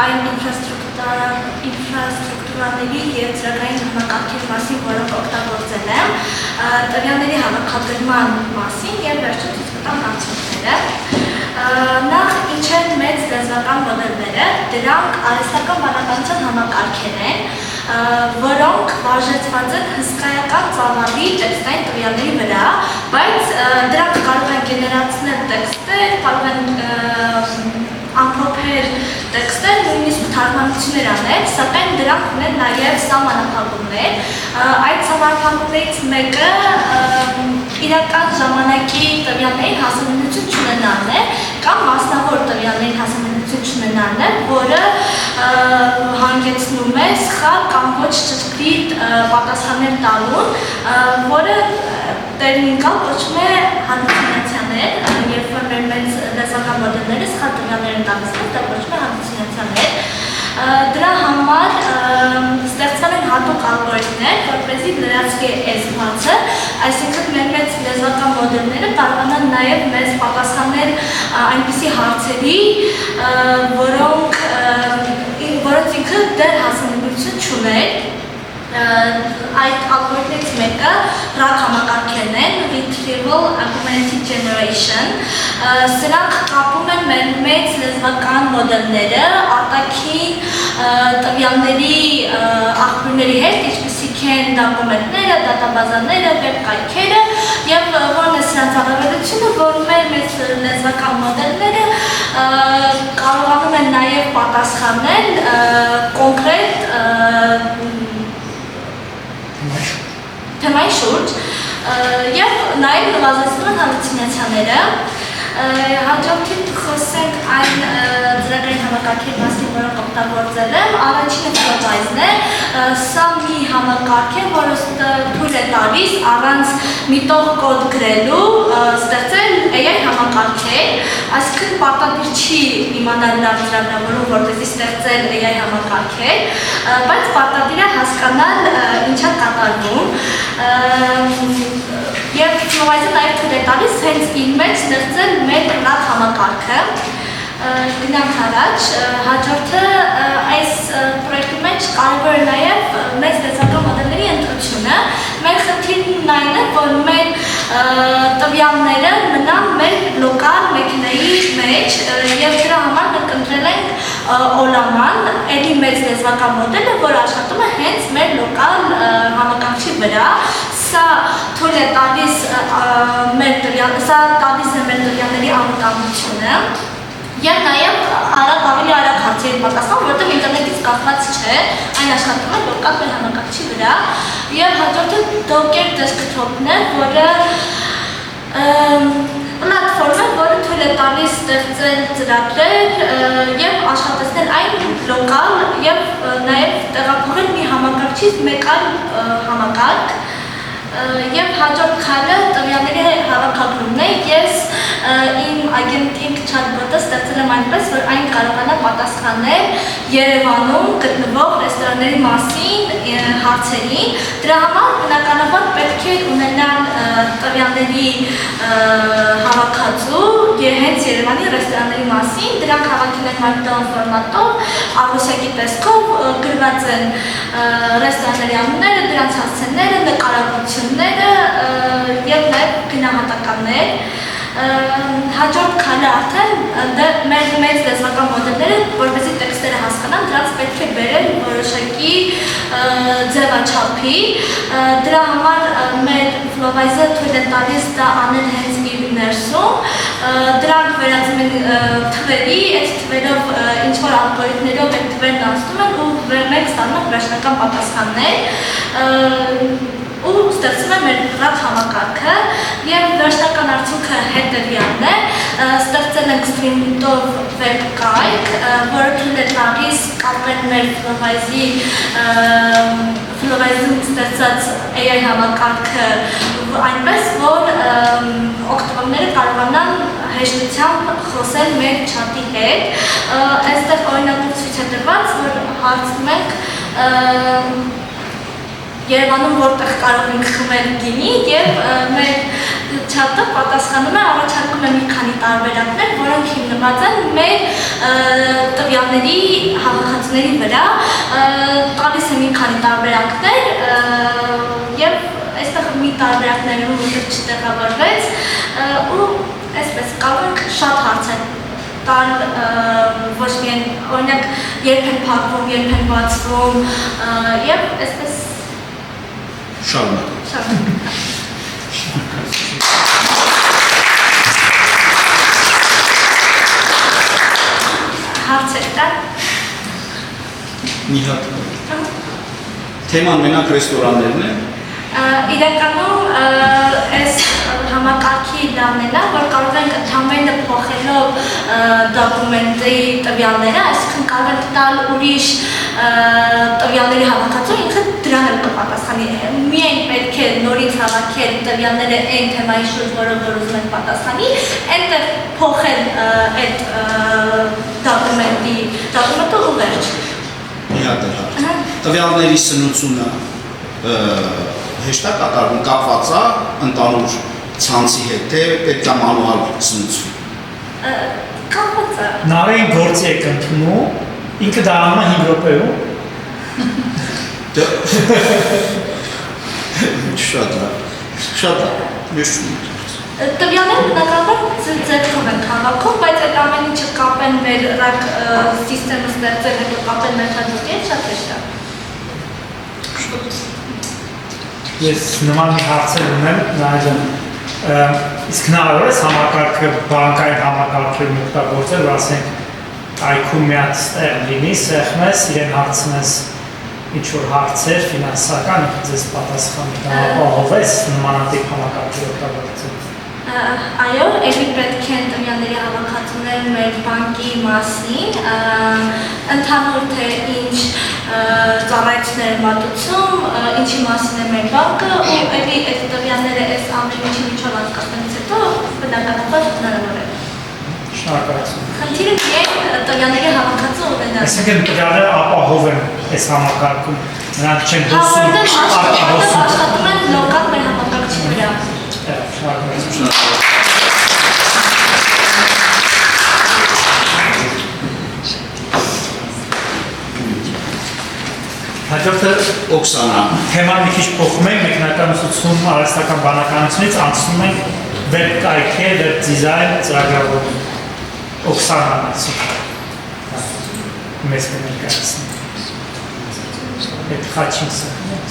այն ինֆրաստրուկտուրաների և ծրագրային համակարգերի մասին, որոնք օգտագործել եմ, տվյալների հավաքագրման մասին և վերջում ցույց կտամ արդյունքները։ Նախ ինչ են մեծ լեզվական մոդելները, դրանք արհեստական բանականության համակարգեր են, որոնք վարժեցված են հսկայական ծավալի տեքստային տվյալների վրա, բայց դրանք կարող են գեներացնել տեքստեր, կարող են ամփոփել տեքստեր, նույնիսկ թարգմանություններ անել, սակայն դրանք ունեն նաև սահմանափակումներ։ Այդ սահմանափակումներից մեկը իրական ժամանակի տվյալներին հասանելիություն չունենալն է կամ մասնավոր տվյալներին հասանելիություն չունենալն է, որը հանգեցնում է սխալ կամ ոչ ճշգրիտ պատասխաններ տալուն, որը տերմինկալ կոչվում է հալյուցինացիաներ, երբ որ մեր մեծ լեզվական մոդելները սխալ տվյալներ են տալիս, դա կոչվում է հալյուցինացիաներ։ Դրա համար ստեղծվել են հատուկ ալգորիթմներ, որպեսզի լրացվի էսքացը, այսինքն մեր մեծ լեզվական մոդելները կարողանան նաև մեզ պատասխանել այնպիսի հարցերի, որոնց ինքը դեռ հասանելիություն չուներ։ Այդ ալգորիթմից մեկը RAG համակարգերն են, Retrieval Augmented Generation, սրանք կապում են մեր մեծ լեզվական մոդելները արտաքին տվյալների աղբյուրների հետ, ինչպիսիք են դոկումենտները, դատաբազաները, վեբ կայքերը, եւ որն է սրանց առավելությունը, որ մեր մեծ լեզվական մոդելները կարողանում են նաև պատասխանել կոնկրետ թեմայի շուրջ եւ նաեւ նվազեցնում են հալյուցինացիաները։ Հաջորդին խոսենք այն ծրագրային համակարգերի մասին, որոնք օգտագործել եմ։ Առաջինը Flowise-ն է։ Սա մի համակարգ է, որը թույլ է տալիս առանց միտող կոդ գրելու ստեղծել AI համակարգ է, այսինքն պարտադիր չի իմանալ լավ ծրագրավորում, որպեսզի ստեղծել AI համակարգ է, բայց պարտադիր է հասկանալ ինչ է կատարվում։ Եվ Flowise-ը նաև թույլ է տալիս հենց իր մեջ ստեղծել մեր RAG համակարգը։ Գնանք առաջ, հաջորդը այս պրոյեկտի մեջ կարևոր է նաև մեծ լեզվական մոդելների ընտրությունը։ Մեր խնդիրն այն է, որ մեր տվյալները մնան մեր լոկալ մեքենայի մեջ եւ դրա համար մենք ընտրել ենք Օլաման, էլի մեծ լեզվական մոդելը, որը աշխատում է հենց մեր լոկալ համակարգի վրա։ Սա թույլ է տալիս մեր տվյալների անվտանգությունը եւ նաեւ ավելի արագ հարցերի պատասխան, որովհետեւ ինտերնետից կախված չէ, այն աշխատում է լոկալ մեր համակարգի վրա։ Եվ հաջորդը Docker Desktop-ն է, որը պլատֆորմ է, որը թույլ է տալիս ստեղծել ծրագրեր եւ աշխատեցնել այն լոկալ եւ նաեւ տեղափոխել մի համակարգից մեկ այլ համակարգ։ Եվ հաջորդ քայլը տվյալների հավաքագրումն է։ Ես իմ agent chatbot-ը ստեղծել եմ այնպես, որ այն կարողանա պատասխանել Երևանում գտնվող ռեստորանների մասին հարցերին։ Դրա համար բնականաբար պետք է ունենալ տվյալների հավաքածու հենց Երևանի ռեստորանների մասին։ Դրանք հավաքել են Markdown ֆորմատով, աղյուսակի տեսքով գրված են ռեստորանների անունները, դրանց հասցեները, նկարագրությունները եւ նաեւ գնահատականներ։ Հաջորդ քայլը արդեն մեր մեծ լեզվական մոդելները, որպեսզի տեքստերը հասկանան, դրանց պետք է բերել որոշակի ձևաչափի։ Դրա համար մեր Flowise-ը թույլ է տալիս դա անել հենց իր ներսում։ Դրանք վերածում են թվերի, այդ թվերով ինչ-որ ալգորիթմներով այդ թվերն անցնում են ու մենք ստանում ենք վերջնական պատասխաններ ու ստեղծում է մեր RAG համակարգը եւ վերջնական արդյունքը հետեւյալն է։ Ստեղծել ենք Stream.ով վեբ կայք, որը թույլ է տալիս կապել մեր Flowise-ում ստեղծած AI համակարգը այնպես, որ օգտվողները կարողանան հեշտությամբ խոսել մեր չաթի հետ։ Այստեղ օրինակով ցույց է տրված, որ հարցնում ենք Երևանում որտեղ կարող ենք խմել գինի եւ մեր չաթը պատասխանում է, առաջարկում է մի քանի տարբերակներ, որոնք հիմնված են մեր տվյալների հավաքածուների վրա, տալիս է մի քանի տարբերակներ եւ այստեղ մի տարբերակներում որտեղ չտեղավորվեց ու այսպես կարող ենք շատ հարցեր տալ ոչ միայն օրինակ երբ են փակվում, երբ են բացվում եւ այսպես Շարունակ։ Հարցեր կան։ Մի հատ։ Թեման մենակ ռեստորաններն է։ Իրականում այս համակարգի լավն է, որ կարող ենք ընդհանրապես փոխելով դոկումենտի տվյալները, այսինքն կարող ենք տալ ուրիշ տվյալների հավաքածու, ինքը դրան էլ կպատասխանի։ Միայն պետք է նորից հավաքել տվյալները այն թեմայի շուրջ, որով ուզում ենք պատասխանի, այնտեղ փոխել այդ դոկումենտը ու վերջ։ Մի հատ է հարց։ Տվյալների սնուցումը հեշտ է կատարվում, կապված է ընդհանուր ցանցի հետ, թե պետք է մանուալ սնուցվի։ Կապված է։ Նարային գործի եք ընդունում, ինքը դա անում է 5 րոպեում։ Շատ է, ես չունեմ։ Տվյալները բնականաբար ձեռքով են հավաքում, բայց այդ ամեն ինչը կապեն մեր ռակ սիստեմը ստեղծել, հետո կապեն մեր հաջորդի հետ շատ հեշտ է։ Ես նման հարցեր ունեմ, Նարեջան, իսկ հնարավոր է համակարգը բանկային համակարգերում օգտագործել, որ ասենք այգում մի հատ ստեղ լինի, սեղմես, իրեն հարցնես ինչ-որ հարցեր, ֆինանսական, ինքը ձեզ պատասխանի, դա ապահովես նմանատիպ համակարգեր օգտագործել։ Այո, էլի պետք է տվյալների հավաքածուներ մեր բանկի մասին, ընդհանուր թե ինչ ծառայություններ մատուցում, ինչի մասին է մեր բանկը, ու էլի այդ տվյալները այս ամեն ինչի միջով անցկացնելուց հետո բնականաբար հնարավոր է։ Շնորհակալություն։ Խնդիրը միայն տվյալների հավաքածու ունենալը։ Այսինքն տվյալները ապահով են այս համակարգում, նրանք չեն դուսում Որտեղ աշխատում են լոկալ մեր համակարգչի վրա։ Շնորհակալություն։ Հաջորդը Օքսանա։ թեման մի քիչ փոխում ենք, մեկնական ուսուցում արհեստական բանականությունից անցնում ենք վեբ կայքի, վեբ դիզայն ծրագրավորում։ Օքսանան ասում։ Մեզ կներկայացնի։ Այդ խաչին սեղմեց։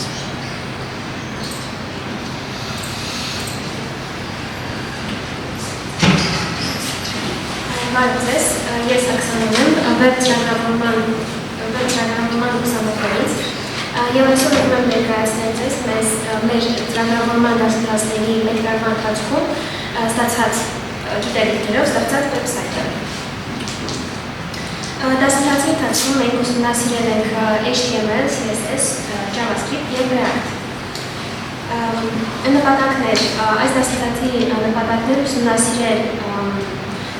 Բարև ձեզ, ես Աքսանան եմ, վեբ ծրագրավորման ուսանողներից եւ այսօր ուզում եմ ներկայացնել ձեզ մեր ծրագրավորման դասընթացների մեկ տարվա ընթացքում ստացած գիտելիքներով ստեղծած վեբսայթը։ Դասընթացի ընթացքում մենք ուսումնասիրել ենք HTML, CSS, JavaScript եւ React։ Նպատակներ, այս դասընթացի նպատակներ ուսումնասիրել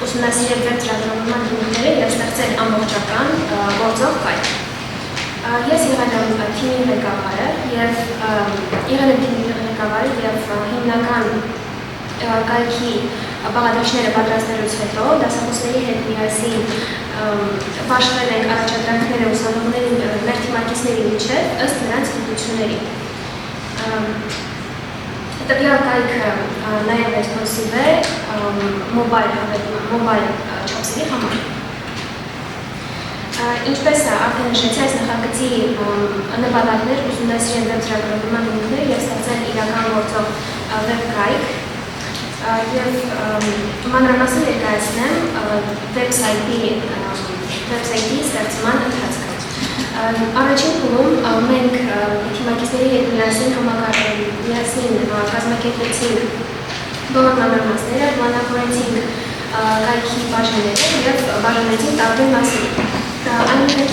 վեբ ծրագրավորման հիմունքները եւ ստեղծել ամբողջական գործող կայք։ Ես եղել եմ թիմի ղեկավարը եւ հիմնական կայքի բաղադրիչները պատրաստելուց հետո դասախոսների հետ միասին բաշխվել ենք առաջադրանքները ուսանողների մեր թիմակիցների միջև ըստ նրանց հմտությունների։ Տվյալ կայքը նաև responsive է mobile չափսերի համար։ Ինչպես արդեն նշեցի, այս նախագծի նպատակներ ուսումնասիրել վեբ ծրագրավորման հիմունքները եւ ստեղծել իրական գործող վեբ կայք եւ մանրամասն ներկայացնեմ վեբսայթի ստեղծման ընթացքը։ Առաջին փուլում մենք թիմակիցների հետ միասին կազմակերպեցինք բոլոր մանրամասները, պլանավորեցինք կայքի բաժինները եւ բաժանեցինք տարբեր մասերի։ Այնուհետև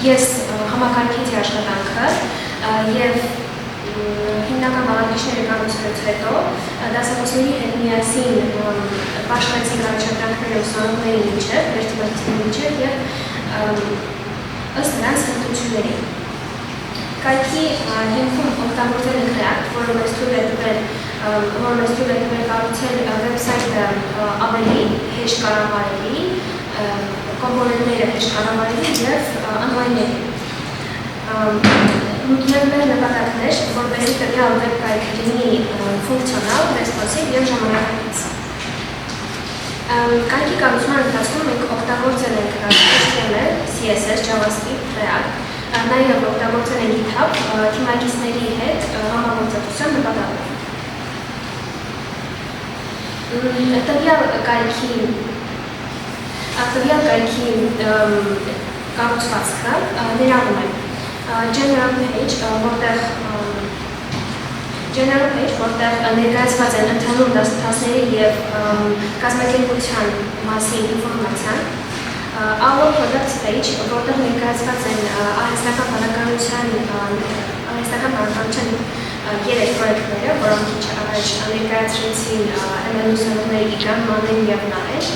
ես համակարգեցի աշխատանքը եւ հիմնական բաղադրիչները կառուցելուց հետո դասախոսների հետ միասին բաշխեցինք առաջադրանքները ուսանողների միջև, մեր թիմակիցների միջև եւ ըստ նրանց հմտությունների։ Կայքի հիմքում օգտագործել ենք React, որը մեզ թույլ է տվել կառուցել վեբսայթը ավելի հեշտ կառավարելի, կոմպոնենտները հեշտ կառավարելի եւ անվայրելի։ Եվ մեր նպատակներ, որպեսզի տվյալ վեբ կայքը լինի ֆունկցիոնալ, responsive եւ ժամանակակից։ Կայքի կառուցման ընթացքում մենք օգտագործել ենք HTML, CSS, JavaScript, React, նաև օգտագործել ենք GitHub թիմակիցների հետ համագործակցության նպատակով։ Տվյալ կայքի կառուցվածքը ներառում է general page, որտեղ general page, որտեղ ներկայացված են ընդհանուր դասընթացների եւ կազմակերպության մասին ինֆորմացիան, our products page, որտեղ ներկայացված են արհեստական բանականության երեք պրոյեկտները, որոնք քիչ առաջ ներկայացրեցին MNU-ների Իգան, Մանեն եւ Նարեկ։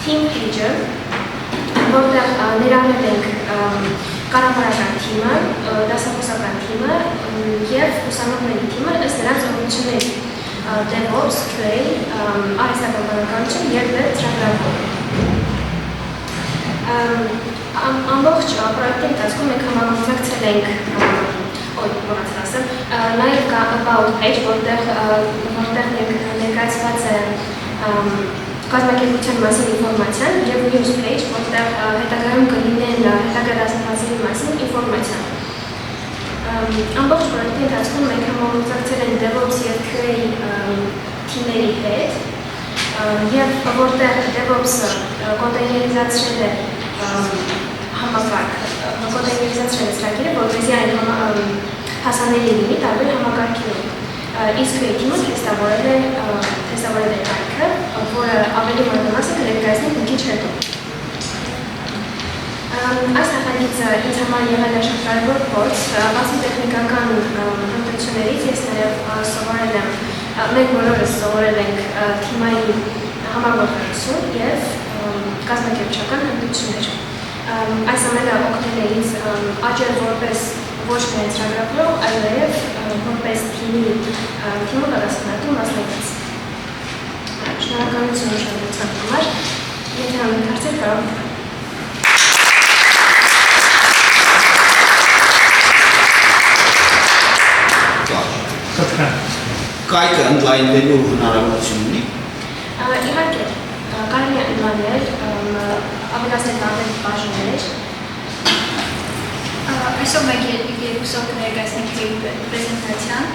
Team page-ը, որտեղ ներառել ենք կառավարական թիմը, դասախոսական թիմը եւ ուսանողների թիմը ըստ նրանց ուղղությունների DevOps, QA, արհեստական բանականություն եւ ծրագրավորում։ Ամբողջ պրոյեկտի ընթացքում մենք համագործակցել ենք նաև կա about page, որտեղ ներկայացված է կազմակերպության մասին ինֆորմացիան եւ news page, որտեղ հետագայում կլինեն հետագա դասընթացների մասին ինֆորմացիան։ Ամբողջ պրոյեկտի ընթացքում մենք համագործակցել ենք DevOps եւ QA թիմերի հետ եւ որտեղ DevOps-ը կոնտեյներիզացրել է կոնտեյներիզացրել է ծրագիրը, որպեսզի այն հասանելի լինի տարբեր համակարգերում։ Իսկ QA թիմը թեստավորել է կայքը, որը ավելի մանրամասն կներկայացնենք մի քիչ հետո։ Այս նախագիծը ինձ համար եղել է շատ կարևոր փորձ, բացի տեխնիկական հմտություններից ես նաև սովորել եմ, մենք բոլորս սովորել ենք թիմային համագործակցություն և կազմակերպչական հմտություններ։ Այս ամենը օգնել է ինձ աճել որպես ոչ միայն ծրագրավորող, այլ նաև որպես թիմի պատասխանատու մասնակից։ Շնորհակալություն ուշադրության համար, եթե ամեն հարցեր կարող եք։ Կայքը ընդլայնվելու հնարավորություն ունի։ Իհարկե, կարելի է ընդլայնել, ավելացնել տարբեր բաժիններ։ Այսօր մենք երկուսով կներկայացնենք պրեզենտացիան։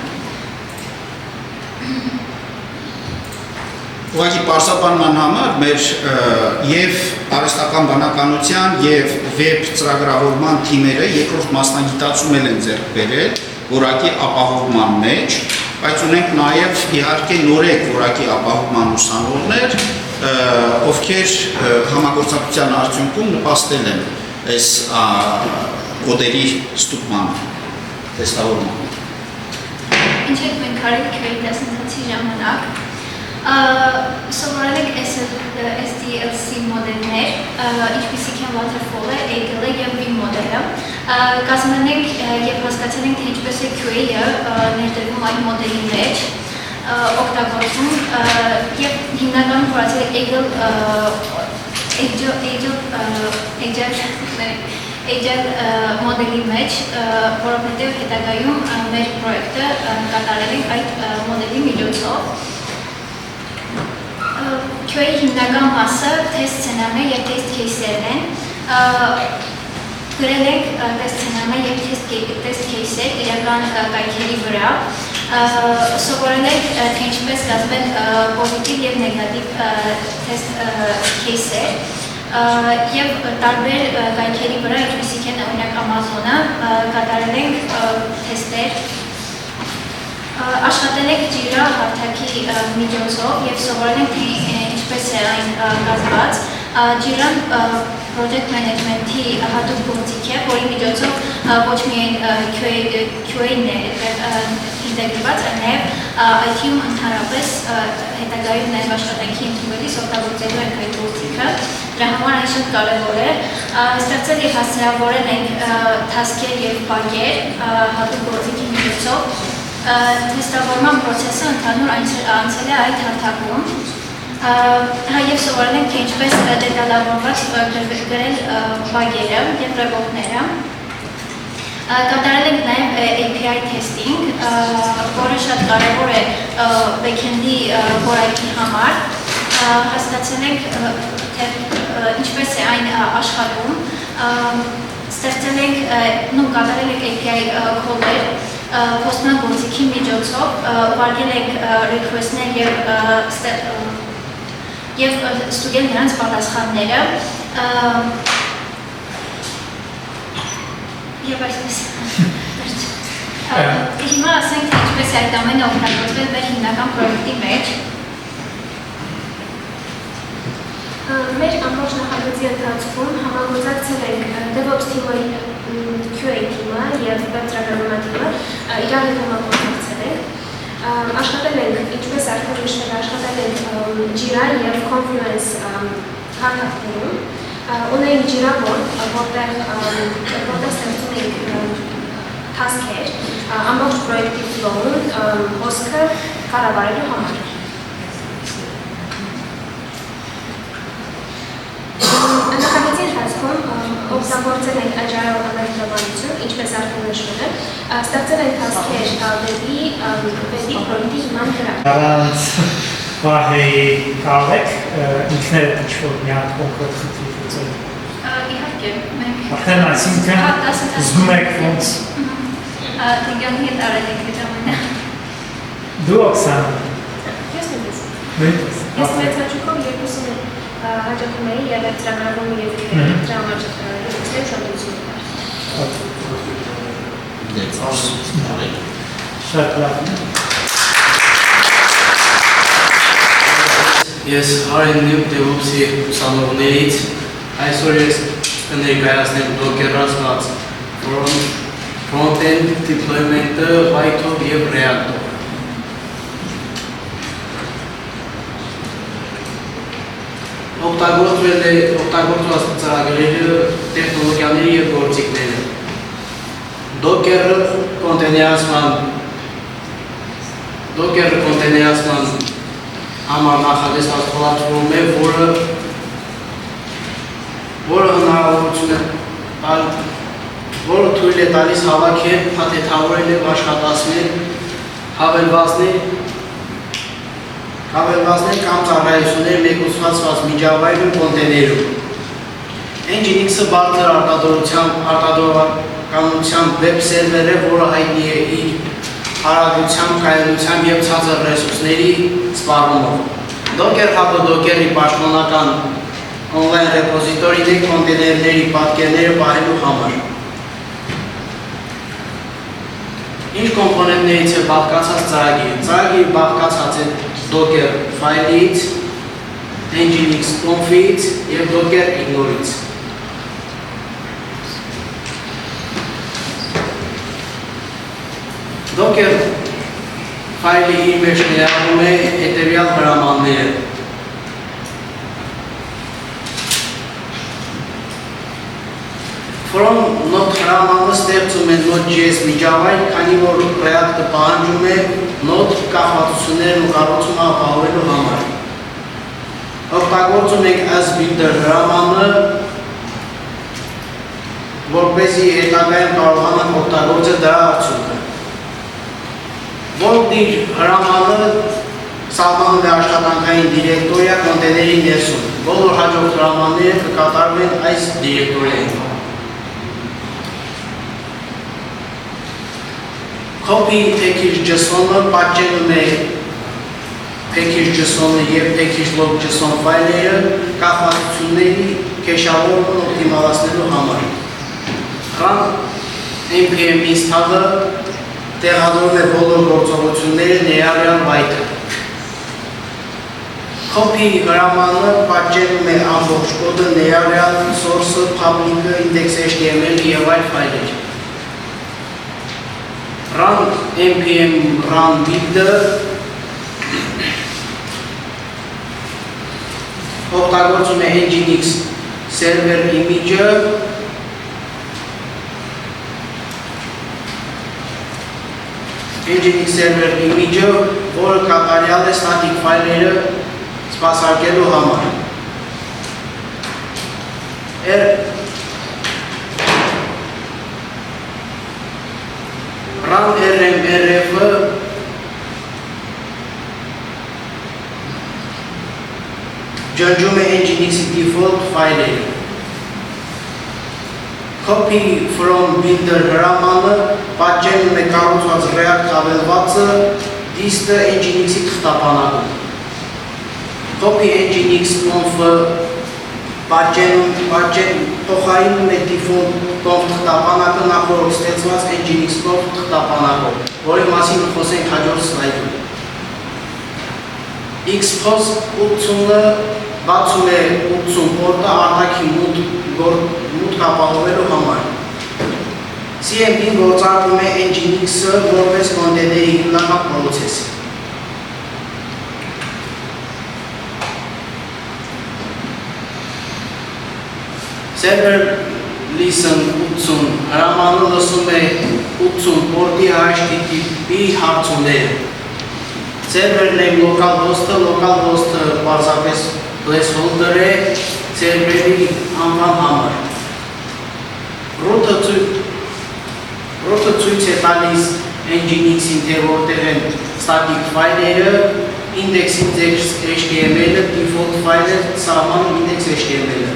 Ուղղակի պարզաբանման համար մեր եւ արհեստական բանականության եւ վեբ ծրագրավորման թիմերը երկրորդ մասնագիտացում են ձեռք բերել որակի ապահովման մեջ, բայց ունենք նաև իհարկե նորեկ որակի ապահովման ուսանողներ, ովքեր համագործակցության արդյունքում նպաստել են այս կոդերի ստուգման, տեստավորման։ Ինչ եք մենք արել QA դասընթացի ժամանակ, սովորել ենք SDLC մոդելներ, ինչպիսիք են Waterfall-ը, Agile-ը և Vim մոդելը։ Կազմել ենք և հասկացել ենք, թե ինչպես է QA-ը ներդրվում այդ մոդելի մեջ, օգտագործում և հիմնականում փորձել Agile մոդելի մեջ, որովհետև հետագայում մեր պրոյեկտը կատարել ենք այդ մոդելի միջոցով։ QA-ի հիմնական մասը թեստ սցենարներ և թեստ քեյսերն են։ Գրել ենք թեստ սցենարներ և թեստ քեյսեր իրական կայքերի վրա։ Սովորել ենք, թե ինչպես կազմել պոզիտիվ և նեգատիվ թեստ քեյսեր և տարբեր կայքերի վրա, ինչպիսիք են օրինակ Amazon-ը, կատարել ենք թեստեր։ Աշխատել ենք Jira հարթակի միջոցով և սովորել ենք, թե ինչպես է այն կազմված։ Jira-ն project management-ի հատուկ գործիք է, որի միջոցով ոչ միայն QA-ն է ինտեգրված, այլ նաև IT-ում ընդհանրապես հետագայում նաև աշխատանքի ընդունվելիս օգտագործելու ենք այդ գործիքը։ Դրա համար այն շատ կարևոր է։ Ստեղծել և հասցրավորել ենք task-եր և բագեր հատուկ գործիքի միջոցով։ Թեստավորման պրոցեսը ընդհանուր անցել է այդ հարթակում։ Նաև սովորել ենք, թե ինչպես դետալավորված գրել բագերը և ռեպորտները։ Կատարել ենք նաև API testing, որը շատ կարևոր է back-end-ի որակի համար։ Հասկացել ենք, թե ինչպես է այն աշխատում։ Ստեղծել ենք, կատարել ենք API call-եր, Postman գործիքի միջոցով ուղարկել ենք request-ներ և ստուգել նրանց պատասխանները և այսպես Հիմա ասենք թե ինչպես է այդ ամենը օգտագործվել մեր հիմնական պրոյեկտի մեջ։ Մեր ամբողջ նախագծի ընթացքում համագործակցել ենք DevOps թիմի QA թիմը եւ web ծրագրավորման թիմը իրար հետ համագործակցել ենք։ Աշխատել ենք, ինչպես արդեն նշվել, աշխատել ենք Jira եւ Confluence հարթակներում։ Ունենք Jira board, որտեղ ստեղծում ենք task-եր, ամբողջ պրոյեկտի flow-ում հոսքը կառավարելու համար։ Նախագծի ընթացքում օգտագործել ենք Agile անարգավորություն, ինչպես արդեն նշվել է, ստեղծել ենք task-եր վեբի պրոյեկտի հիման վրա։ Առանց Վահեի կարող եք ինքներդ ինչ-որ մի հատ կոնկրետ խնդիր լուծել։ Իհարկե, մենք Արդեն այսինքն զգում եք ոնց Տիգյանի հետ արել ենք այդ ամենը։ դու Օքսան։ Ես նույնպես։ Նույնպես։ Ես մեծ հաճույքով երկուսին հաջողում էի եւ այդ ծրագրավորումը եւ դրա համար շնորհիվ Շատ լավ։ Ես Հարենիու DevOps-ի ուսանողներից այսօր ես կներկայացնեմ դոկերացված front-end deployment-ը Python եւ React-ով։ Օգտագործված ծրագրերը, տեխնոլոգիաները եւ գործիքները։ Docker-ը կոնտեյներացման համար նախատեսված պլատֆորմ է, որը թույլ է տալիս հավաքել, փաթեթավորել եւ աշխատացնել հավելվածներ կամ ծառայություններ մեկուսացված միջավայրում կոնտեյներում։ Nginx-ը բարձր արտադրականությամբ վեբ սերվեր է, որը հայտնի է իր արագությամբ, կայունությամբ եւ ցածր ռեսուրսների սպառումով։ Docker Hub-ը Docker-ի պաշտոնական on-line ռեպոզիտորին է կոնտեյներների պատկերները պահելու համար։ Ինչ կոմպոնենտներից է բաղկացած ծրագիրը։ Ծրագիրը բաղկացած է Docker ֆայլից, Nginx conf-ից եւ Docker ignore-ից։ Docker ֆայլի իր մեջ ներառում է հետևյալ հրամանները։ From Node հրամանը ստեղծում է Node.js միջավայր, քանի որ React-ը պահանջում է Node կախվածություններն ու կառուցումը ապահովելու համար։ Օգտագործում ենք as-builder հրամանը, որպեսզի հետագայում կարողանանք օգտագործել դրա արդյունքը։ Vault-իր հրամանը սահմանում է աշխատանքային դիրեկտորիա կոնտեյների ներսում։ Բոլոր հաջորդ հրամանները կկատարվեն այս դիրեկտորիայում։ Copy package.json-ը պատճենում է package.json-ը և package.log.json ֆայլերը կախվածությունների կեշավորումն օպտիմալացնելու համար։ Run npm install-ը տեղադրում է բոլոր գործողությունները ներառյալ byte-ը։ Copy հրամանը պատճենում է ամբողջ կոդը ներառյալ source-ը, public-ը, index.html և այլ ֆայլեր։ Run npm run build-ը օգտագործում է Nginx server image-ը Nginx server image-ը, որը կատարյալ է static ֆայլերը սպասարկելու համար։ Run rmrf-ը ջնջում է Nginx-ի default ֆայլերը։ Copy from builder հրամանը պատճենում է կառուցված React հավելվածը դիստը Nginx-ի թղթապանակում։ Copy Nginx conf-ը փոխարինում է default թղթապանակը նախորդ ստեղծված Nginx-ով թղթապանակով, որի մասին խոսենք հաջորդ սլայդում։ Xpos 80-ը բացում է 80 պորտը արտաքին մուտք ապահովելու համար։ CMD-ն գործարկում է Nginx-ը որպես կոնտեյների հիմնական պրոցես։ Server listen 80 հրամանը լսում է 80 պորտի HTTP հարցումները։ Server name local host-ը պարզապես placeholder է server-ի անվան համար։ Root-ը ցույց է տալիս Nginx-ին, թե որտեղ են static ֆայլերը, index.html-ը, default ֆայլը, սահմանում index.html-ը։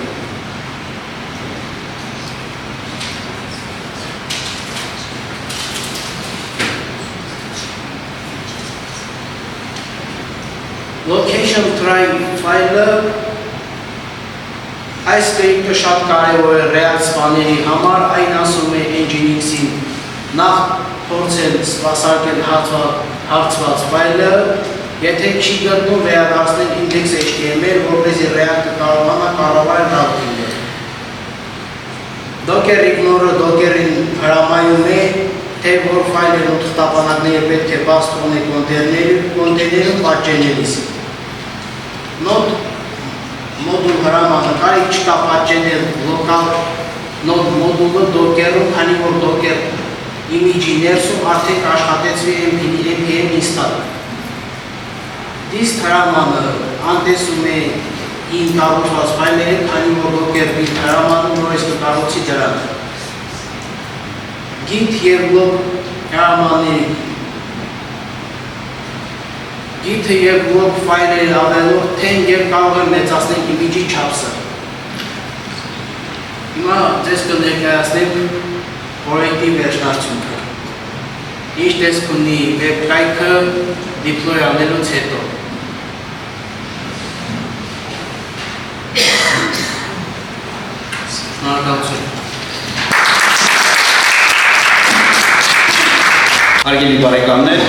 Location try ֆայլը այս սկրիպտը շատ կարևոր է real սպաների համար, այն ասում է Nginx-ին նախ փորձել սպասարկել հարցված ֆայլը, եթե չի գտնում վերադարձնել index.html, որպեսզի React-ը կարողանա կառավարել routing-ը։ Docker ignore-ը Docker-ին հրամայում է, թե որ ֆայլերն ու թղթապանակները պետք է բաց թողնել կոնտեյներում պատճենելիս։ Node մոդուլ հրամանը կարիք չկա պատճենել local node մոդուլը Docker-ում, քանի որ Docker image-ի ներսում արդեն կաշխատեցվի npm install-ը։ Dist հրամանը անտեսում է ին կառուցված ֆայլերը, քանի որ Docker build հրամանը նորից կկառուցի դրանք։ Git և log հրամանների Git-ը և log ֆայլերը ավելորդ են և կարող են մեծացնել image-ի չափսը։ Հիմա ձեզ կներկայացնեմ պրոյեկտի վերջնարդյունքը։ Ինչ տեսք ունի web կայքը deploy անելուց հետո։ Շնորհակալություն։ Հարգելի բարեկամներ,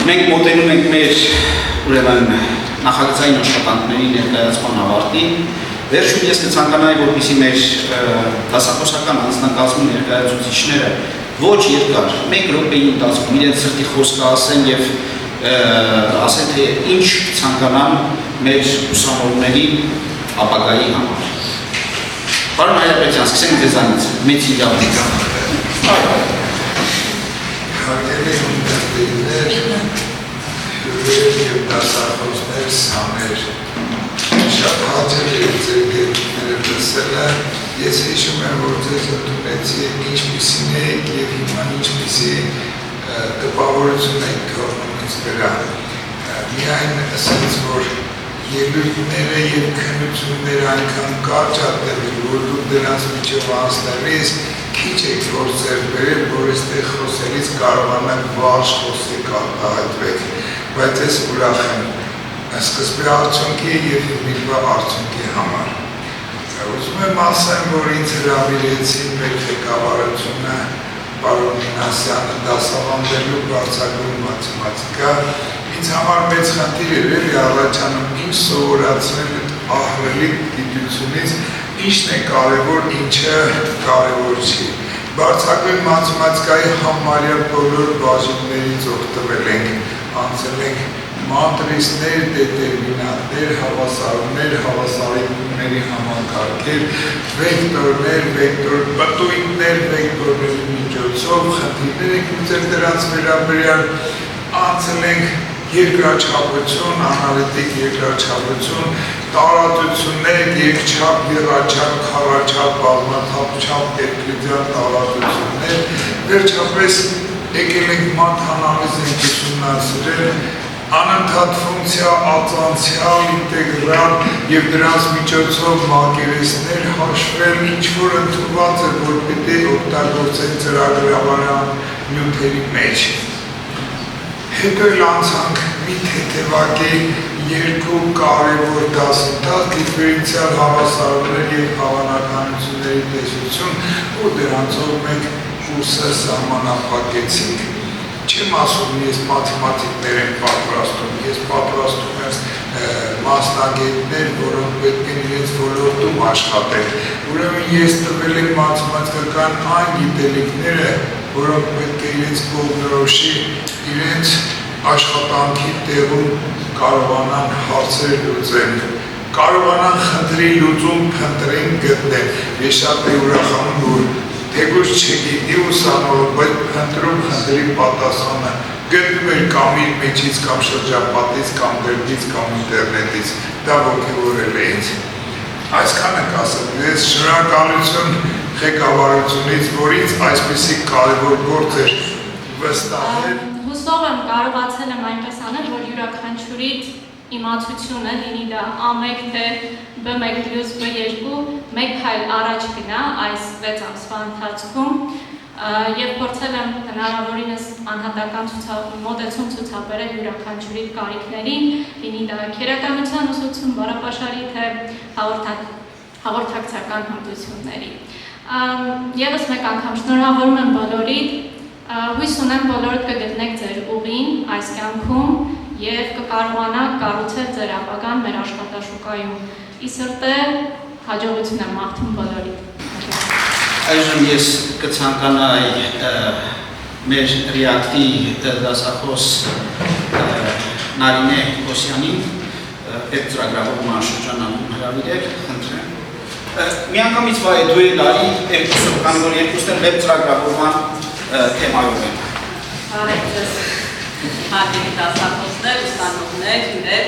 մենք մոտենում ենք մեր ուրեմն նախագծային աշխատանքների ներկայացման ավարտին։ Վերջում ես կցանկանայի, որպեսզի մեր դասախոսական անձնակազմի ներկայացուցիչները ոչ երկար, 1 րոպեի ընթացքում իրենց սրտի խոսքը ասեն եւ ասեն, թե ինչ ցանկանան մեր ուսանողների ապագայի համար։ Պարոն Հայրապետյան, սկսենք ձեզանից, մեծ իրավունք։ Հարգելի ունկնդիրներ, հյուրեր և դասախոսներ, սաներ, շատ հաճելի է ձեր գերուները լսելը, ես հիշում եմ, որ ձեզ ընդունեցի ինչպիսին եք և հիմա ինչպիսի տպավորություն եք թողնում ինձ վրա։ Միայն ասենց, որ ելույթները և քննությունները այնքան կարճ ատեղել, որ դուք դրանց միջև անցնելիս քիչ եք գործեր բերել, որ այստեղ խոսելիս կարողանանք վարժ խոսեք արտահայտվեք, բայց ես ուրախ եմ սկզբի արդյունքի և հիմիկվա արդյունքի համար։ Ուզում եմ ասեմ, որ ինձ հրավիրեցին մեր ղեկավարությունը պարոն Մինասյանը դասավանդելու բարձրագույն մաթեմատիկա, ինձ համար մեծ խնդիր էր էլի առաջանում ինչ սովորացնել այդ ահռելի գիտությունից, ինչն է կարևոր, ինչը կարևոր չի։ Բարձրագույն մաթեմատիկայի համարյա բոլոր բաժիններից օգտվել ենք, անցել ենք մատրիսներ, դետերմինանտներ, հավասարումներ, հավասարությունների համակարգեր, վեկտորներ, պտույտներ, վեկտորների միջոցով, խնդիրներ ենք ուզել դրանց վերաբերյալ, անցել ենք երկրաչափություն, անալիտիկ երկրաչափություն, տարածություններ, երկչափ, եռաչափ, քառաչափ, բազմաթափչափ, էվկլիդյան տարածություններ, վերջապես եկել ենք մաթանալիզ ենք ուսումնասիրել, անընդհատ ֆունկցիա, ածանցիալ, ինտեգրալ և դրանց միջոցով մակերեսներ հաշվել, ինչ-որ ընդունված է, որ պետք է օգտագործեն ծրագրավորման նյութերի մեջ։ Հետո էլ անցանք մի թեթևակի երկու կարևոր դասընթաց, դիֆերենցիալ հավասարումներ և հավանականությունների տեսություն, ու դրանցով մենք կուրսը սահմանափակեցինք։ Չեմ ասում, ես մաթեմատիկներ եմ պատրաստում, ես պատրաստում եմ մասնագետներ, որոնք պետք է իրենց ոլորտում աշխատեն։ Ուրեմն ես տվել եմ մաթեմատիկական այն գիտելիքները, որոնք պետք է իրենց կողմնորոշի իրենց աշխատանքի տեղում կարողանան հարցեր լուծել, կարողանան խնդրի լուծում փնտրեն գտնել։ Ես շատ եմ ուրախանում, որ թեկուզ չգիտի ուսանողը, բայց փնտրում խնդրի պատասխանը գտնում էր կամ իր մեջից, կամ շրջապատից, կամ գրքից, կամ ինտերնետից, դա ոգևորել է ինձ։ Այսքանը կասեմ, ես շնորհակալություն ղեկավարությունից, որ ինձ այսպիսի կարևոր գործ էր վստահել։ Հուսով եմ կարողացել եմ այնպես անել, որ յուրաքանչյուրի իմացությունը, լինի դա A1 թե B1 պլյուս B2, մեկ քայլ առաջ գնա այս 6 ամսվա ընթացքում և փորձել եմ հնարավորինս անհատական մոտեցում ցուցաբերել յուրաքանչյուրի կարիքներին, լինի դա քերականության ուսուցում, բառապաշարի թե հաղորդակցական հմտությունների։ Եվս մեկ անգամ շնորհավորում եմ բոլորիդ, հույս ունեմ բոլորդ կգտնեք ձեր ուղին այս կյանքում և կկարողանաք կառուցել ձեր ապագան մեր աշխատաշուկայում։ Ի սրտե հաջողություն եմ մաղթում բոլորիդ։ Այժմ ես կցանկանայի մեր ռեակտի դասախոս Նարինե Հոսյանին այդ ծրագրավորման շրջանում հրավիրել, խնդրեմ։ Միանգամից վայ դու էլ արի, քանի որ երկուսն էլ վեբ ծրագրավորման թեմայով են։ Բարև ձեզ հարգելի դասախոսներ, ուսանողներ, հյուրեր,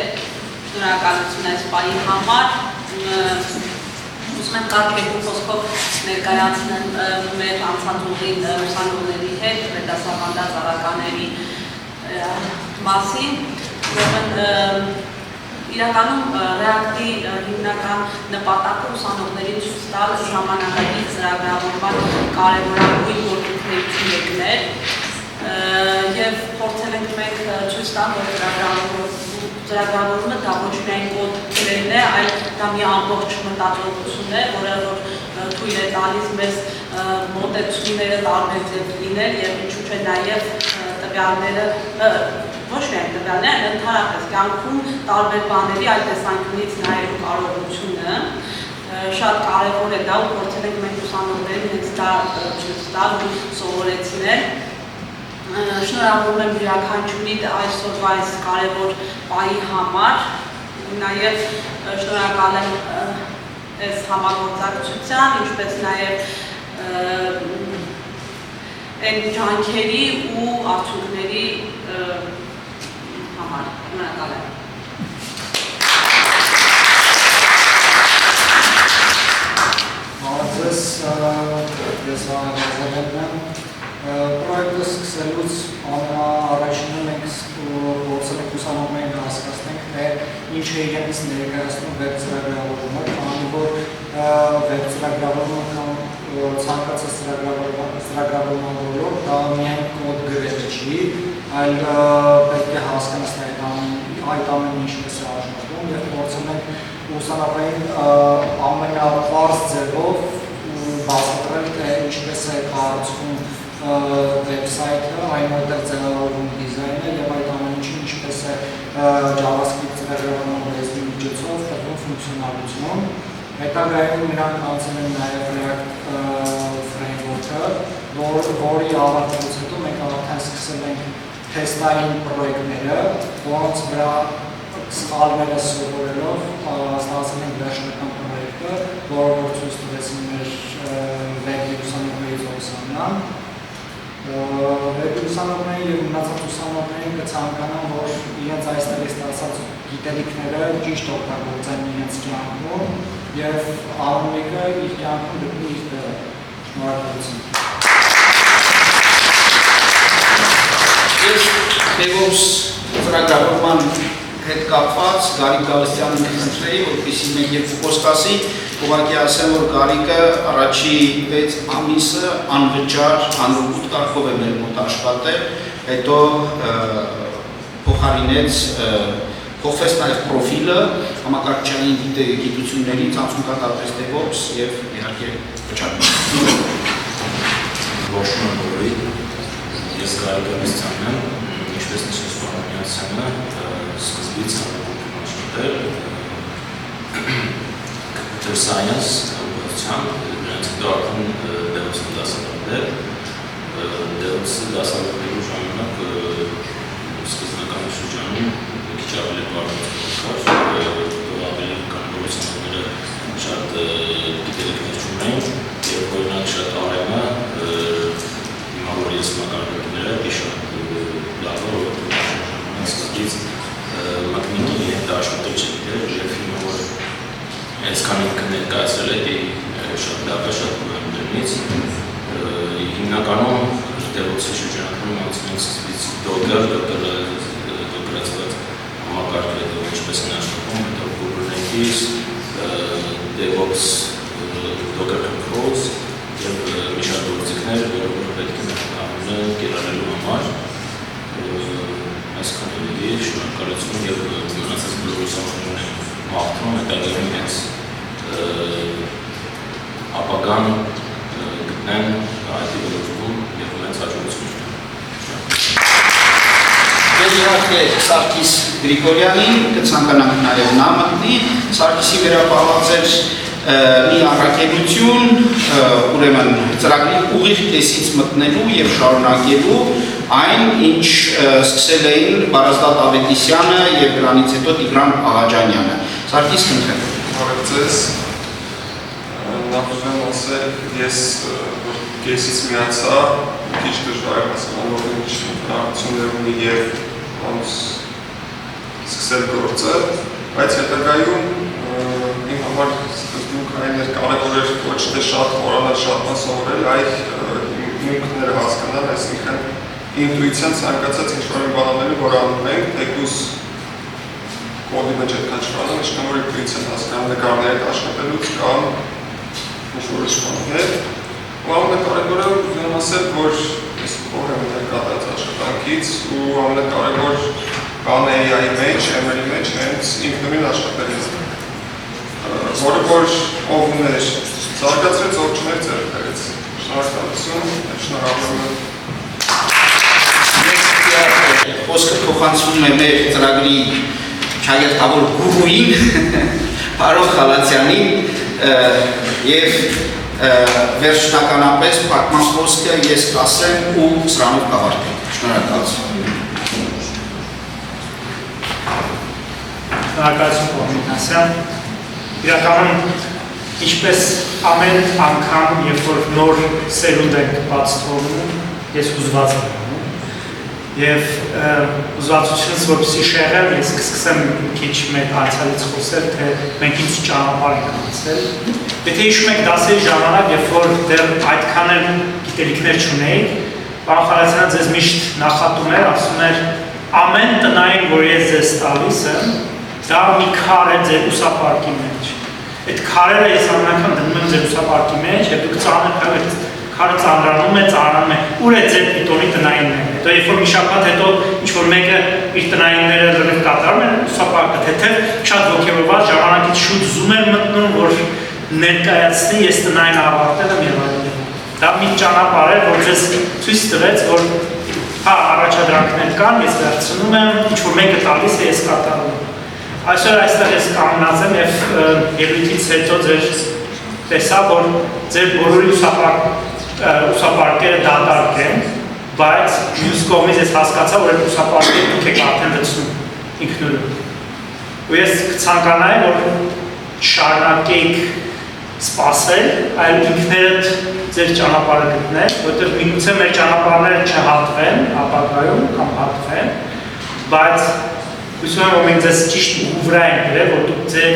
շնորհակալություն այս պահի համար։ Ուզում եմ կարճ խոսքով ներկայացնեմ մեր անցած ուղին ուսանողների հետ, մեր դասավանդած առարկաների մասին։ Իրականում ռեակտի հիմնական նպատակը ուսանողներին ցույց տալ ժամանակակից ծրագրավորման կարևորագույն գործիքներից մեկներ և փորձել ենք մենք ցույց տալ, որ ծրագրավորումը դա ոչ միայն կոդ գրելն է, այլ դա մի ամբողջ մտածողություն է, որը թույլ է տալիս մեզ մոտեցումները տարբեր ձև լինել և ինչու՞ չէ նաև տվյալները ոչ միայն տվյալներ, այլ ընդհանրապես կյանքում տարբեր բաների այդ տեսանկյունից նայելու կարողությունը շատ կարևոր է դա ու փորձել ենք մենք ուսանողներին հենց դա ցույց տալ ու սովորեցնել։ Շնորհավորում եմ յուրաքանչյուրի այսօրվա այս կարևոր պահի համար, նաև շնորհակալ եմ այս համագործակցության, ինչպես նաև այն ջանքերի ու արդյունքների համար։ Շնորհակալ եմ։ Ձեզ ես հանրազրկել եմ պրոյեկտը սկսելուց առաջինը մենք փորձել ենք ուսանողներին հասկացնենք, թե ինչ է իրենից ներկայացնում վեբ ծրագրավորումը, քանի որ վեբ ծրագրավորումը կամ ցանկացած ծրագրավորման ոլորտ դա միայն կոդ գրելը չի, այլ պետք է հասկանալ այդ ամենը ինչպես է աշխատում և փորձել ենք ուսանողներին ամենապարզ ձևով բացատրել, թե ինչպես է կառուցվում վեբսայթը, այնուհետև ձևավորվում դիզայնը և այդ ամեն ինչը ինչպես է JavaScript ծրագրավորման լեզվի միջոցով տրվում ֆունկցիոնալություն։ Հետագայում նրանք անցել են նաև React Framework-ը, որի ավարտելուց հետո մենք արդեն սկսել ենք թեստային պրոյեկտները, որոնց վրա սխալները սովորելով ստացել ենք վերջնական պրոյեկտը, որը ցույց տվեցին մեր վեբի ուսանողների ուսանման։ Վեբի ուսանողներին և մնացած ուսանողներին կցանկանան, որ իրենց այստեղ ստացած գիտելիքները ճիշտ օգտագործեն իրենց կյանքում և ամեն մեկը իր կյանքում գտնի իր տեղը։ Շնորհակալություն։ Ես DevOps ծրագրավորման հետ կապված Գարիկ Գալստյանին կխնդրեի, որպեսզի մենք երկու խոսք ասի, ուղղակի ասեմ, որ Գարիկը առաջի 6 ամիսը անվճար անօգուտ կարգով է մեր մոտ աշխատել, հետո փոխարինեց Փոխվեց նաև պրոֆիլը, համակարգչային գիտությունների, ցանցուկատարպես DevOps եւ իհարկե վճարում։ Որոշում եմ որի ես կարողանից ցանեմ, ինչպես նշեց Պարամյանցյանը, սկզբից աշխատել computer science ուղղությամբ, դրանց հետո արդեն DevOps-ը դասավանդել, DevOps-ը դասավանդելու ժամանակ սկզբնական շրջանում քիչ ավելի բարդ կար, ավելի կանոնավորությունները շատ գիտելիքներ չունեին, եւ օրինակ շատ արեմը հիմա որ ես մակարդակները շատ լավ է, որ սկզբից մակնիկի հետ աշխատել չգիտեր, եւ հիմա որ այսքան ինքը ներկայացրել է, շատ լավ է, շատ ուրախ դրանից, հիմնականում DevOps-ի շրջանակում անցնենք սկզբից դոկերացված համակարգը, ինչպես են աշխատում, հետո Kubernetes, DevOps, Docker Controls եւ մի շարք գործիքներ, որոնք պետք է մտածել կիրառելու համար, այսքան էլի շնորհակալություն եւ մնացած բոլորին մաղթում հետագայում ինձ ապագան գտնեն IT ոլորտում եւ ունեն հաջողություն։ Ես իհարկե Սարգիս Գրիգորյանին կցանկանանք նաև նա մտնի, Սարգիսի վերապահված էր մի առաքելություն, ուրեմն ծրագրի ուղիղ տեսից մտնելու եւ շարունակելու այն, ինչ սկսել էին Բարազդատ Ավետիսյանը եւ դրանից հետո Տիգրան Աղաջանյանը։ Սարգիս, խնդրեմ։ Բարև ձեզ։ Նախ ուզում եմ ասել, ես կեսից միացա, քիչ դժվար է հասկանալ, որ ինչ հնարավորություններ ունի եւ ոնց սկսել գործը, բայց հետագայում իմ համար սկզբունքային էր կարևոր էր ոչ թե շատ խորանալ, շատ բան սովորել, այլ ինքները հասկանալ, այսինքն ինտուիցիան ցանկացած ինչ-որ մի բան անելու, որ անում ենք, թեկուզ կոդի մեջ այդքան չվանում, ինչքան որ ինտուիցիան հասկանալ նկարների հետ աշխատելուց կամ ինչ-որ իշխանում հետ, ու ամենակարևորը ուզում եմ ասել, որ ես ով եմ ներկայացած աշխատանքից ու ամենակարևոր բան AI-ի մեջ, ML-ի մեջ հենց ինքնուրույն աշխատելիս, որը որ ով ուներ զարգացրեց, ով չներ ձեռք բերեց։ Շնորհակալություն, շնորհավորում եմ։ Խոսքը փոխանցվում է մեր ծրագրի շագերտավոր գուրուին, Պարոն Խալացյանին եւ վերջնականապես փակման խոսքը ես կասեմ ու սրանով կավարտենք։ Շնորհակալություն։ Շնորհակալություն Պարոն Իրականում ինչպես ամեն անգամ, երբ որ նոր սերունդ ենք բաց թողնում, ես հուզված եմ եւ ուզվածությունս որպեսզի շեղեմ, ես կսկսեմ քիչ մեր անցյալից խոսել, թե մենք ինչ ճանապարհ ենք անցել։ Եթե հիշում եք դասերի ժամանակ, երբ որ դեռ այդքան էլ գիտելիքներ չունեիք, պարոն Խալացյանը ձեզ միշտ նախատում էր, ասում էր ամեն տնային, որ ես ձեզ տալիս եմ, դա մի քար է ձեր ուսապարկի մեջ։ Այդ քարերը ես ամենական դնում եմ ձեր ուսապարկի մեջ, եւ դուք ծանր քարը ծանրանում է, ուր է ձեր պիտոնի տնայինները։ Հետո երբ որ մի շաբաթ հետո ինչ-որ մեկը իր տնայինները լրիվ կատարում են, ուսապարկը թեթև շատ ոգևորված ժամանակից շուտ զում էր մտնում, որ ներկայացնի ես տնային ավարտել եմ եւ այլն։ Դա մի ճանապարհ է, որ ձեզ ցույց տվեց, որ հա առաջադրանքներ կան, ես վերցնում եմ, ինչ-որ մեկը տալիս է, ես կատարում եմ։ Այսօր այստեղ ես կանգնած եմ եւ ելույթից հետո ձեր տեսա, որ ձեր բոլորի ուսապարկերը դատարկ են, բայց մյուս կողմից ես հասկացա, որ այդ ուսապարկերը դուք եք արդեն լցնում ինքնուրույն։ Ու ես կցանկանայի, որ շարունակեք սպասել, այլ ինքներդ ձեր ճանապարհը գտնեք, որտեղ միգուցե մեր ճանապարհները չհատվեն ապագայում կամ հատվեն, բայց հույսում եմ, որ մենք ձեզ ճիշտ ուղղվրա ենք գրել, որ դուք ձեր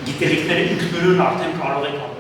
գիտելիքները ինքնուրույն արդեն կարող եք